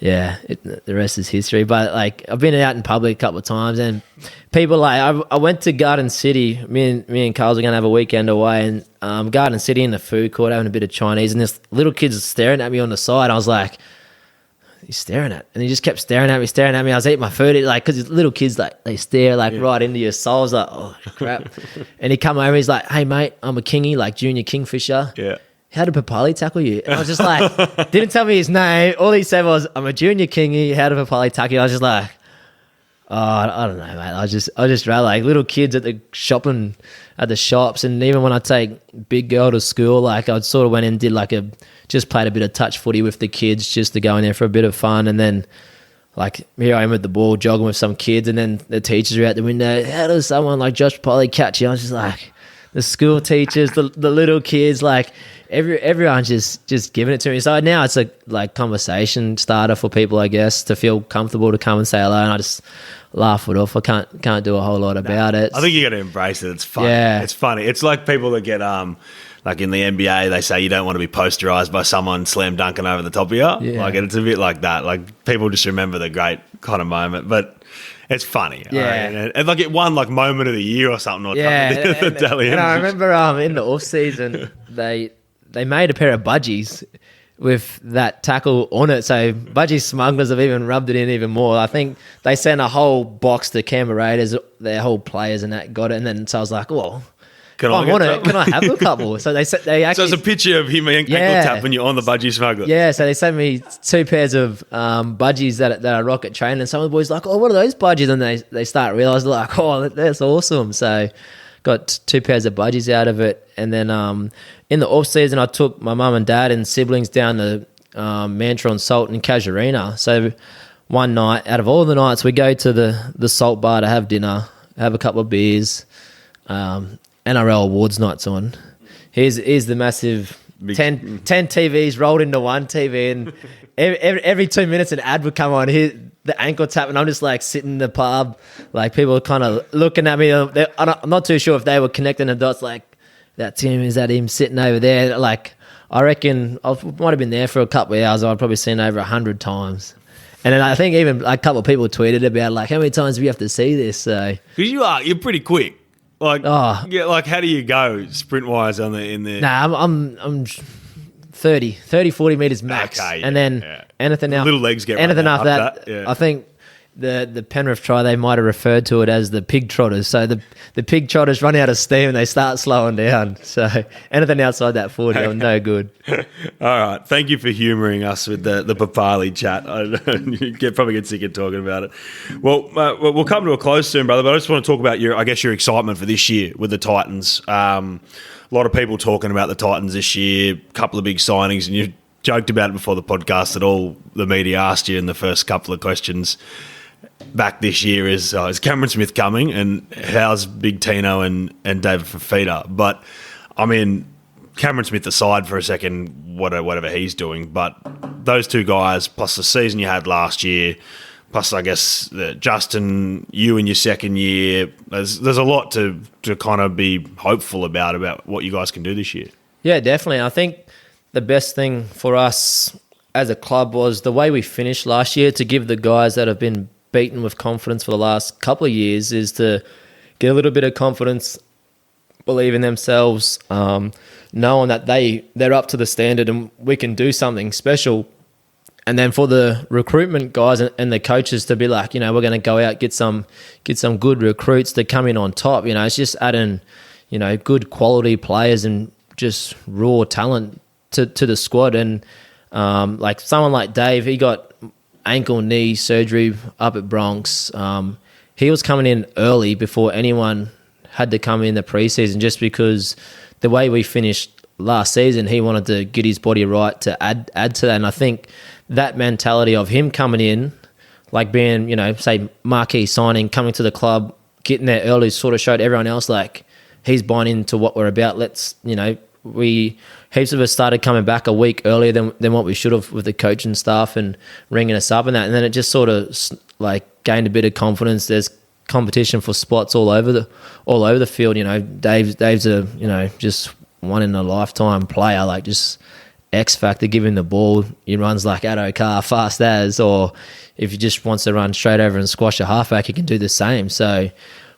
the rest is history. But like, I've been out in public a couple of times, and people like, I went to Garden City. Me and Carl's are gonna have a weekend away, and Garden City in the food court having a bit of Chinese, and this little kid's staring at me on the side. I was like, he's staring at, and he just kept staring at me. I was eating my food, like, because little kids, like, they stare like right into your soul. I was like, oh crap. And he come over, he's like, hey mate, I'm a kingy, like junior kingfisher. Yeah. How did Papali tackle you? And I was just like, didn't tell me his name. All he said was, I'm a junior kingy. How did Papali tackle you? I was just like, oh, I don't know, mate. I just rather, like, little kids at the shopping, at the shops. And even when I take big girl to school, like, I sort of went in and did just played a bit of touch footy with the kids just to go in there for a bit of fun. And then, like, here I am with the ball jogging with some kids, and then the teachers are out the window. How does someone like Josh Papali catch you? I was just like, the school teachers, the little kids, like, everyone's just giving it to me. So now it's a like conversation starter for people, I guess, to feel comfortable to come and say hello, and I just laugh it off. I can't do a whole lot about it. I think you got to embrace it. It's funny. Yeah. It's funny. It's like people that get like in the NBA, they say you don't want to be posterized by someone slam dunking over the top of you. Yeah. Like, it's a bit like that. Like, people just remember the great kind of moment, but it's funny. Yeah. And like, it won like moment of the year or something. Or and I remember in the off season they made a pair of budgies with that tackle on it. So Budgie Smugglers have even rubbed it in even more. I think they sent a whole box to Canberra Raiders, their whole players and that got it. And then so I was like, well, Can I want it. Can I have a couple? So they said they actually. So it's a picture of him ankle tapping you on the budgie smuggler. Yeah, so they sent me 2 pairs of budgies that I rock at training, and some of the boys are like, oh, what are those budgies? And they start realising like, oh, that's awesome. So got 2 pairs of budgies out of it, and then in the off season I took my mum and dad and siblings down to Mantra on Salt in Casuarina. So one night out of all the nights, we go to the Salt bar to have dinner, have a couple of beers. NRL awards nights on. Here's the massive 10 TVs rolled into one TV, and every 2 minutes an ad would come on. Here the ankle tap, and I'm just like sitting in the pub, like people are kind of looking at me. I'm not too sure if they were connecting the dots. Like, that's him. Is that him sitting over there? Like, I reckon I might have been there for a couple of hours. I've probably seen it over 100 times. And then I think even a couple of people tweeted about like, how many times do we have to see this? So because you're pretty quick. Like, yeah, like how do you go sprint wise in there? Nah, I'm 30, 40 meters max. Okay, and then anything else, little legs get anything right after that. Yeah. I think the Penrith try, they might have referred to it as the pig trotters. So the pig trotters run out of steam and they start slowing down. So anything outside that 40, I'm no good. All right. Thank you for humouring us with the Papali chat. You probably get sick of talking about it. Well, we'll come to a close soon, brother, but I just want to talk about your excitement for this year with the Titans. A lot of people talking about the Titans this year, a couple of big signings, and you joked about it before the podcast that all the media asked you in the first couple of questions back this year is Cameron Smith coming, and how's Big Tino and David Fafita? But I mean, Cameron Smith aside for a second, whatever he's doing, but those 2 guys plus the season you had last year, plus I guess Justin, you in your second year, there's a lot to kind of be hopeful about what you guys can do this year. Yeah, definitely. I think the best thing for us as a club was the way we finished last year, to give the guys that have been beaten with confidence for the last couple of years, is to get a little bit of confidence, believe in themselves, knowing that they're up to the standard and we can do something special. And then for the recruitment guys and the coaches to be like, we're going to go out, get some good recruits to come in on top. It's just adding, good quality players and just raw talent to the squad. And like someone like Dave, he got ankle knee surgery up at Bronx. He was coming in early before anyone had to come in the preseason, just because the way we finished last season, he wanted to get his body right to add to that. And I think that mentality of him coming in, like being, say marquee signing, coming to the club, getting there early, sort of showed everyone else like he's buying into what we're about. Heaps of us started coming back a week earlier than what we should have with the coaching staff and ringing us up and that. And then it just sort of like gained a bit of confidence. There's competition for spots all over the field. Dave's a, just one in a lifetime player, like just X factor, give him the ball. He runs like Addo Carr, fast as, or if he just wants to run straight over and squash a halfback, he can do the same. So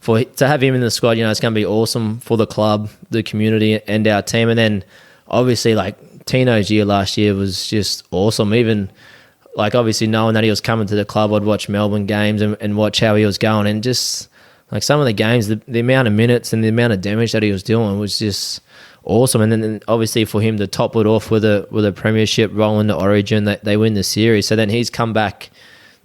to have him in the squad, it's going to be awesome for the club, the community, and our team. And then obviously, like Tino's year last year was just awesome. Even like obviously knowing that he was coming to the club, I'd watch Melbourne games and watch how he was going, and just like some of the games, the amount of minutes and the amount of damage that he was doing was just awesome. And then obviously for him to top it off with a premiership rolling to Origin, they win the series. So then he's come back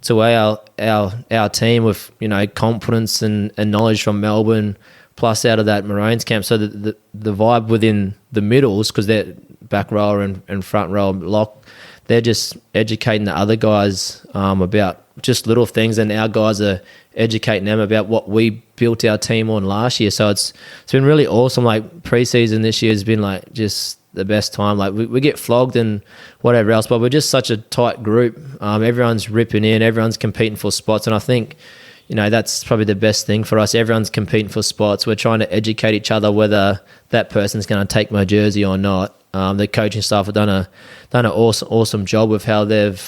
to our team with confidence and knowledge from Melbourne, plus out of that Maroons camp. So the vibe within the middles, because they're back rower and front row lock, they're just educating the other guys about just little things, and our guys are educating them about what we built our team on last year. So it's been really awesome. Like preseason this year has been like just the best time. Like we get flogged and whatever else, but we're just such a tight group. Everyone's ripping in, everyone's competing for spots, and I think that's probably the best thing for us. Everyone's competing for spots. We're trying to educate each other whether that person's going to take my jersey or not. The coaching staff have done an awesome job with how they've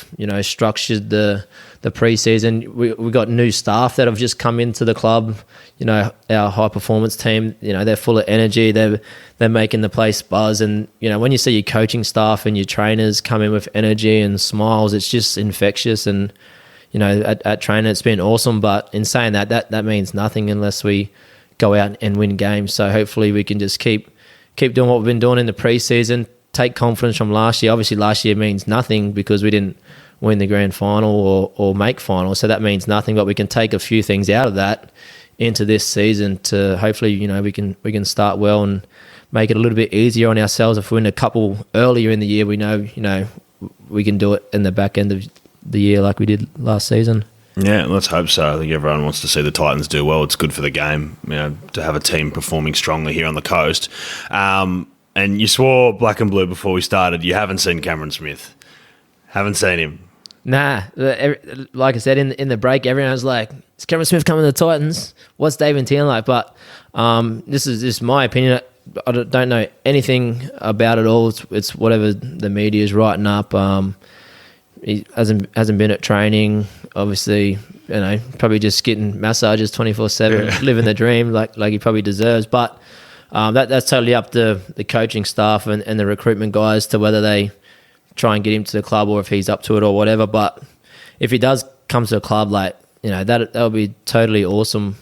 structured the preseason. We got new staff that have just come into the club. Our high performance team. They're full of energy. They're making the place buzz. And when you see your coaching staff and your trainers come in with energy and smiles, it's just infectious. And at training, it's been awesome. But in saying that means nothing unless we go out and win games. So hopefully we can just keep doing what we've been doing in the preseason, take confidence from last year. Obviously last year means nothing because we didn't win the grand final or make final, so that means nothing, but we can take a few things out of that into this season to hopefully, we can start well and make it a little bit easier on ourselves. If we win a couple earlier in the year, we know, we can do it in the back end of the year like we did last season. Yeah, let's hope so. I think everyone wants to see the Titans do well. It's good for the game, to have a team performing strongly here on the coast. And you swore black and blue before we started. You haven't seen Cameron Smith. Haven't seen him. Nah. Like I said, in the break, everyone was like, is Cameron Smith coming to the Titans? What's David Teal like? But this is just my opinion. I don't know anything about it all. It's whatever the media is writing up. He hasn't been at training. Obviously, probably just getting massages 24/7, living the dream like he probably deserves. But that's totally up to the coaching staff and the recruitment guys to whether they try and get him to the club or if he's up to it or whatever. But if he does come to the club, that would be totally awesome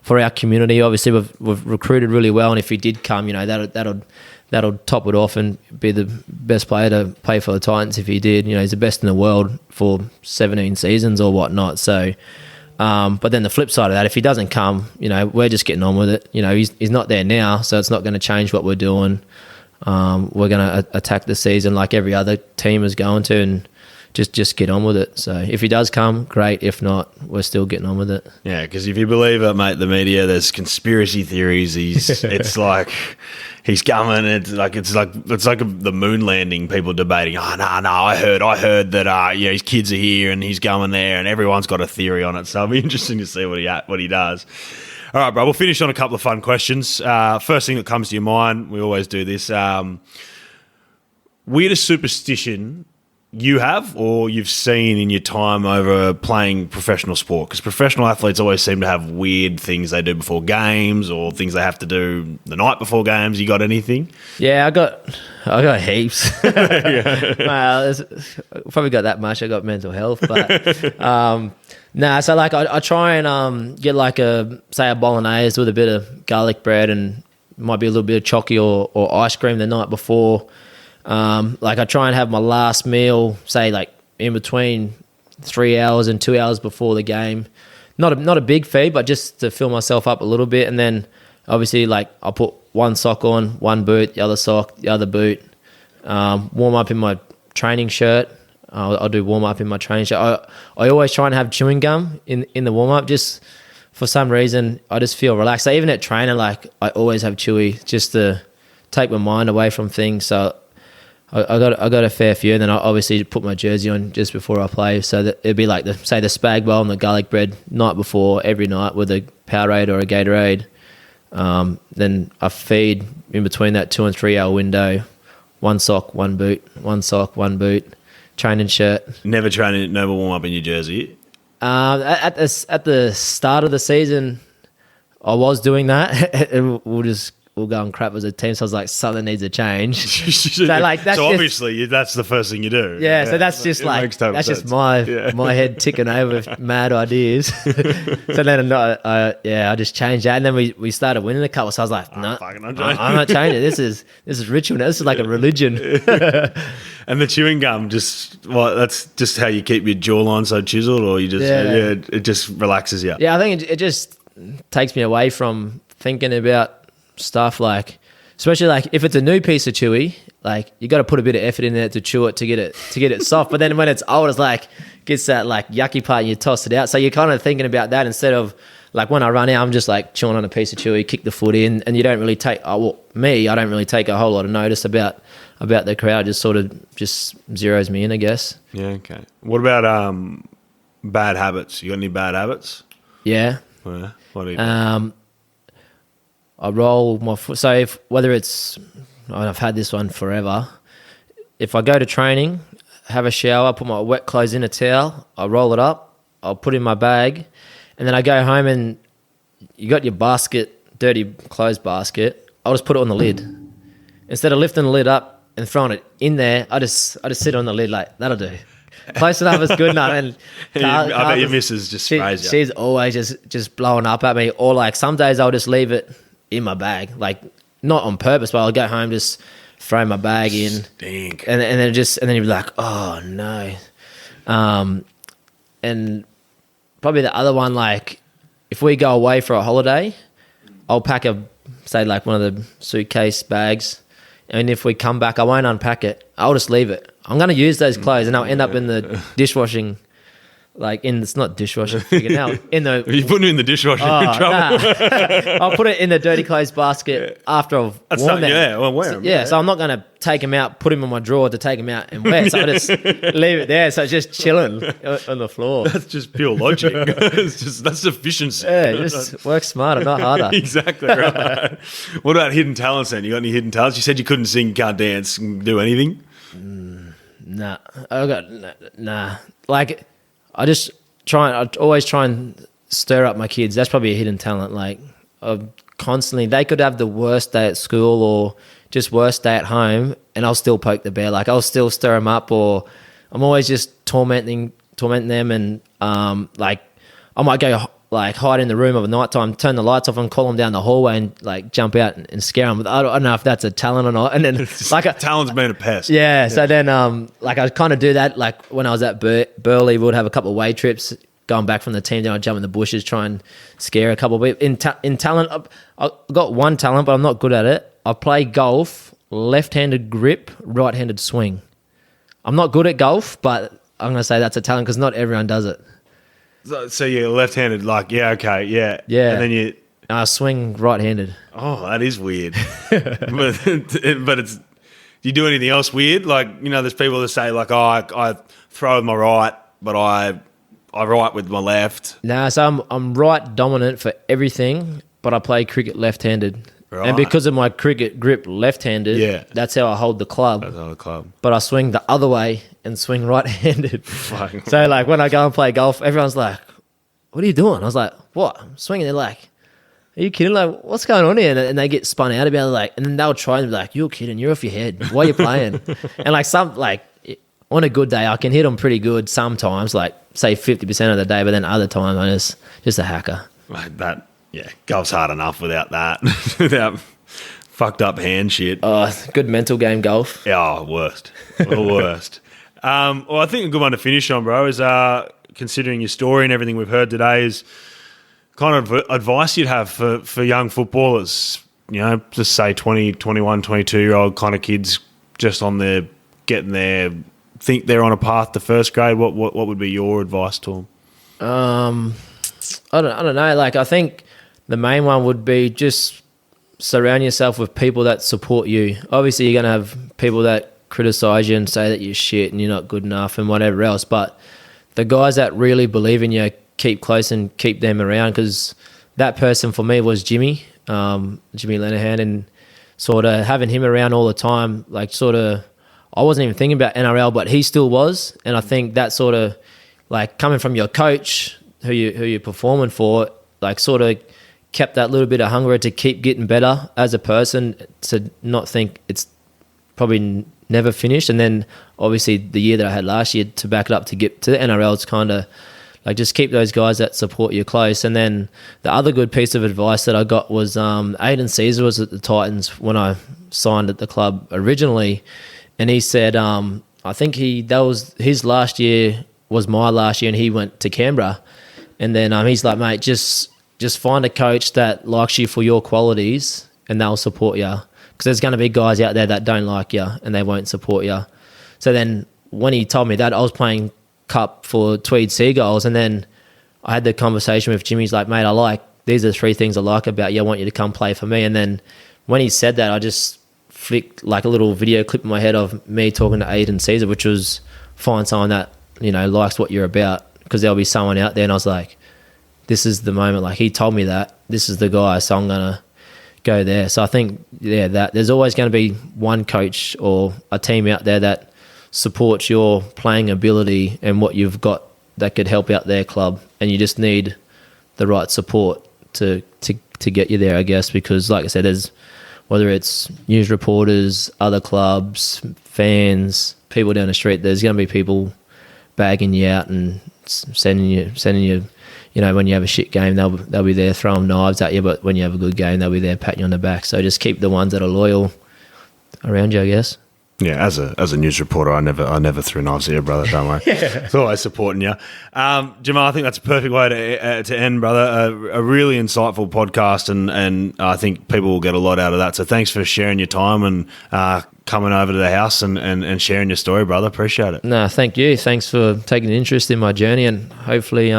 for our community. Obviously, we've recruited really well, and if he did come, that'll top it off and be the best player to play for the Titans if he did. He's the best in the world for 17 seasons or whatnot. So, but then the flip side of that, if he doesn't come, we're just getting on with it. He's not there now, so it's not going to change what we're doing. We're going to attack the season like every other team is going to, and just get on with it. So if he does come, great. If not, we're still getting on with it. Yeah, because if you believe it, mate, the media, there's conspiracy theories. It's like he's coming. It's like the moon landing. People debating. Oh no, I heard that his kids are here and he's going there, and everyone's got a theory on it. So it'll be interesting to see what he does. All right, bro. We'll finish on a couple of fun questions. First thing that comes to your mind, we always do this. Weirdest superstition you have or you've seen in your time over playing professional sport? Because professional athletes always seem to have weird things they do before games or things they have to do the night before games. You got anything? Yeah, I got heaps. Well, probably got that much. I got mental health, but so I try and get a bolognese with a bit of garlic bread and might be a little bit of chocolate or ice cream the night before. I try and have my last meal, say in between 3 hours and 2 hours before the game. Not a big feed, but just to fill myself up a little bit. And then obviously I'll put one sock on, one boot, the other sock, the other boot. Warm up in my training shirt. I'll do warm up in my training shirt. I always try and have chewing gum in the warm up. Just for some reason, I just feel relaxed. So even at training, I always have chewy just to take my mind away from things. So I got a fair few, and then I obviously put my jersey on just before I play, so that it'd be the spag bowl and the garlic bread night before every night with a Powerade or a Gatorade. Then I feed in between that 2 and 3 hour window. One sock, one boot. One sock, one boot. Training shirt. Never warm up in your jersey. At the start of the season, I was doing that. We'll go and crap as a team. So I was like, something needs to change. So obviously that's the first thing you do. Yeah. So that's just just my head ticking over with mad ideas. So then I just changed that, and then we started winning a couple. So I was like, no, I'm not changing. This is ritual. This is like a religion. And the chewing gum, that's just how you keep your jawline so chiseled, or you just it just relaxes you. Yeah, I think it just takes me away from thinking about stuff, especially if it's a new piece of chewy, you got to put a bit of effort in there to chew it to get it soft. But then when it's old, it's gets that yucky part and you toss it out. So you're kind of thinking about that instead of when I run out, I'm just chewing on a piece of chewy, kick the foot in, and you don't really take. I don't really take a whole lot of notice about the crowd. Just sort of zeroes me in, I guess. Yeah. Okay. What about bad habits? You got any bad habits? Yeah. What do you do? I roll my foot. So whether it's, I've had this one forever. If I go to training, have a shower, put my wet clothes in a towel, I roll it up, I'll put it in my bag, and then I go home and you got your basket, dirty clothes basket, I'll just put it on the lid. Instead of lifting the lid up and throwing it in there, I just sit on the lid that'll do. Close enough is good enough. And I bet your missus just sprays you. She's always just blowing up at me. Or like some days I'll just leave it in my bag, like not on purpose, but I'll go home, just throw my bag in. Stink. And then you'll be like, oh no. And probably the other one, like if we go away for a holiday, I'll pack say like one of the suitcase bags, and if we come back, I won't unpack it. I'll just leave it. I'm going to use those clothes and I'll end up in the dishwashing, like it's not dishwasher, now in the... You put it in the dishwasher, you're in trouble. Nah. I'll put it in the dirty clothes basket after I've worn them. Yeah, well, wear them. Yeah, so I'm not going to take them out, put them in my drawer to take them out and wear. So I just leave it there. So it's just chilling on the floor. That's just pure logic. That's efficiency. Yeah, just work smarter, not harder. Exactly right. What about hidden talents then? You got any hidden talents? You said you couldn't sing, can't dance, do anything? Nah. Nah. Like... I always try and stir up my kids. That's probably a hidden talent. Like constantly, they could have the worst day at school or just worst day at home, and I'll still poke the bear. Like I'll still stir them up, or I'm always just tormenting them, and like I might go like hide in the room of a night time, turn the lights off, and call them down the hallway and like jump out and scare them. I don't know if that's a talent or not. And then like talent's been a pest. Yeah. So then like I kind of do that. Like when I was at Burleigh, we would have a couple of way trips going back from the team. Then I'd jump in the bushes, try and scare a couple of people. In talent, I've got one talent, but I'm not good at it. I play golf, left-handed grip, right-handed swing. I'm not good at golf, but I'm going to say that's a talent because not everyone does it. So you're left-handed, like, yeah, okay, yeah. Yeah. And then you... I swing right-handed. Oh, that is weird. but it's... Do you do anything else weird? Like, you know, there's people that say, like, oh, I throw with my right, but I right with my left. Nah, so I'm right dominant for everything, but I play cricket left-handed. Right. And because of my cricket grip left-handed, that's how I hold the club. That's how the club. But I swing the other way and swing right-handed. So, like, when I go and play golf, everyone's like, what are you doing? I was like, what? I'm swinging. They're like, are you kidding? Like, what's going on here? And they get spun out about it, like, and then they'll try and be like, you're kidding. You're off your head. Why are you playing? And, like, on a good day, I can hit them pretty good sometimes, like, say 50% of the day, but then other times I'm just a hacker. Like that. Yeah, golf's hard enough without that, without fucked up hand shit. Oh, good mental game, golf. Yeah, worst. The worst. Well, I think a good one to finish on, bro, is considering your story and everything we've heard today, is kind of advice you'd have for young footballers, you know, just say 20, 21, 22-year-old kind of kids just on their, getting there, think they're on a path to first grade. What would be your advice to them? I don't know. Like, I think the main one would be just surround yourself with people that support you. Obviously, you're going to have people that criticize you and say that you're shit and you're not good enough and whatever else. But the guys that really believe in you, keep close and keep them around, because that person for me was Jimmy Lenihan, and sort of having him around all the time, like sort of, I wasn't even thinking about NRL, but he still was. And I think that sort of, like, coming from your coach, who you're performing for, like, sort of kept that little bit of hunger to keep getting better as a person, to not think it's probably never finished. And then obviously the year that I had last year to back it up to get to the NRL, it's kind of like just keep those guys that support you close. And then the other good piece of advice that I got was Aiden Caesar was at the Titans when I signed at the club originally, and he said I think that was his last year, was my last year, and he went to Canberra. And then he's like, mate, just find a coach that likes you for your qualities and they'll support you. Because there's going to be guys out there that don't like you and they won't support you. So then when he told me that, I was playing cup for Tweed Seagulls, and then I had the conversation with Jimmy. He's like, mate, these are the 3 things I like about you. I want you to come play for me. And then when he said that, I just flicked like a little video clip in my head of me talking to Aiden Caesar, which was find someone that, you know, likes what you're about. Because there'll be someone out there, and I was like, this is the moment. Like, he told me that, this is the guy, so I'm going to go there. So I think, that there's always going to be one coach or a team out there that supports your playing ability and what you've got that could help out their club, and you just need the right support to get you there, I guess, because like I said, there's, whether it's news reporters, other clubs, fans, people down the street, there's going to be people bagging you out and sending you. You know, when you have a shit game, they'll be there throwing knives at you, but when you have a good game, they'll be there patting you on the back. So just keep the ones that are loyal around you, I guess. Yeah, as a news reporter, I never threw knives at you, brother. Don't worry. It's always supporting you. Jamal, I think that's a perfect way to end, brother. A really insightful podcast, and I think people will get a lot out of that. So thanks for sharing your time and coming over to the house and sharing your story, brother. Appreciate it. No, thank you. Thanks for taking an interest in my journey, and hopefully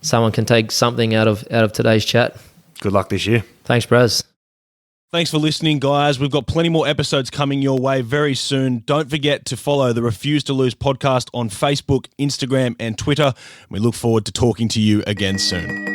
someone can take something out of today's chat. Good luck this year. Thanks, bros. Thanks for listening, guys. We've got plenty more episodes coming your way very soon. Don't forget to follow the Refuse to Lose podcast on Facebook, Instagram, and Twitter. We look forward to talking to you again soon.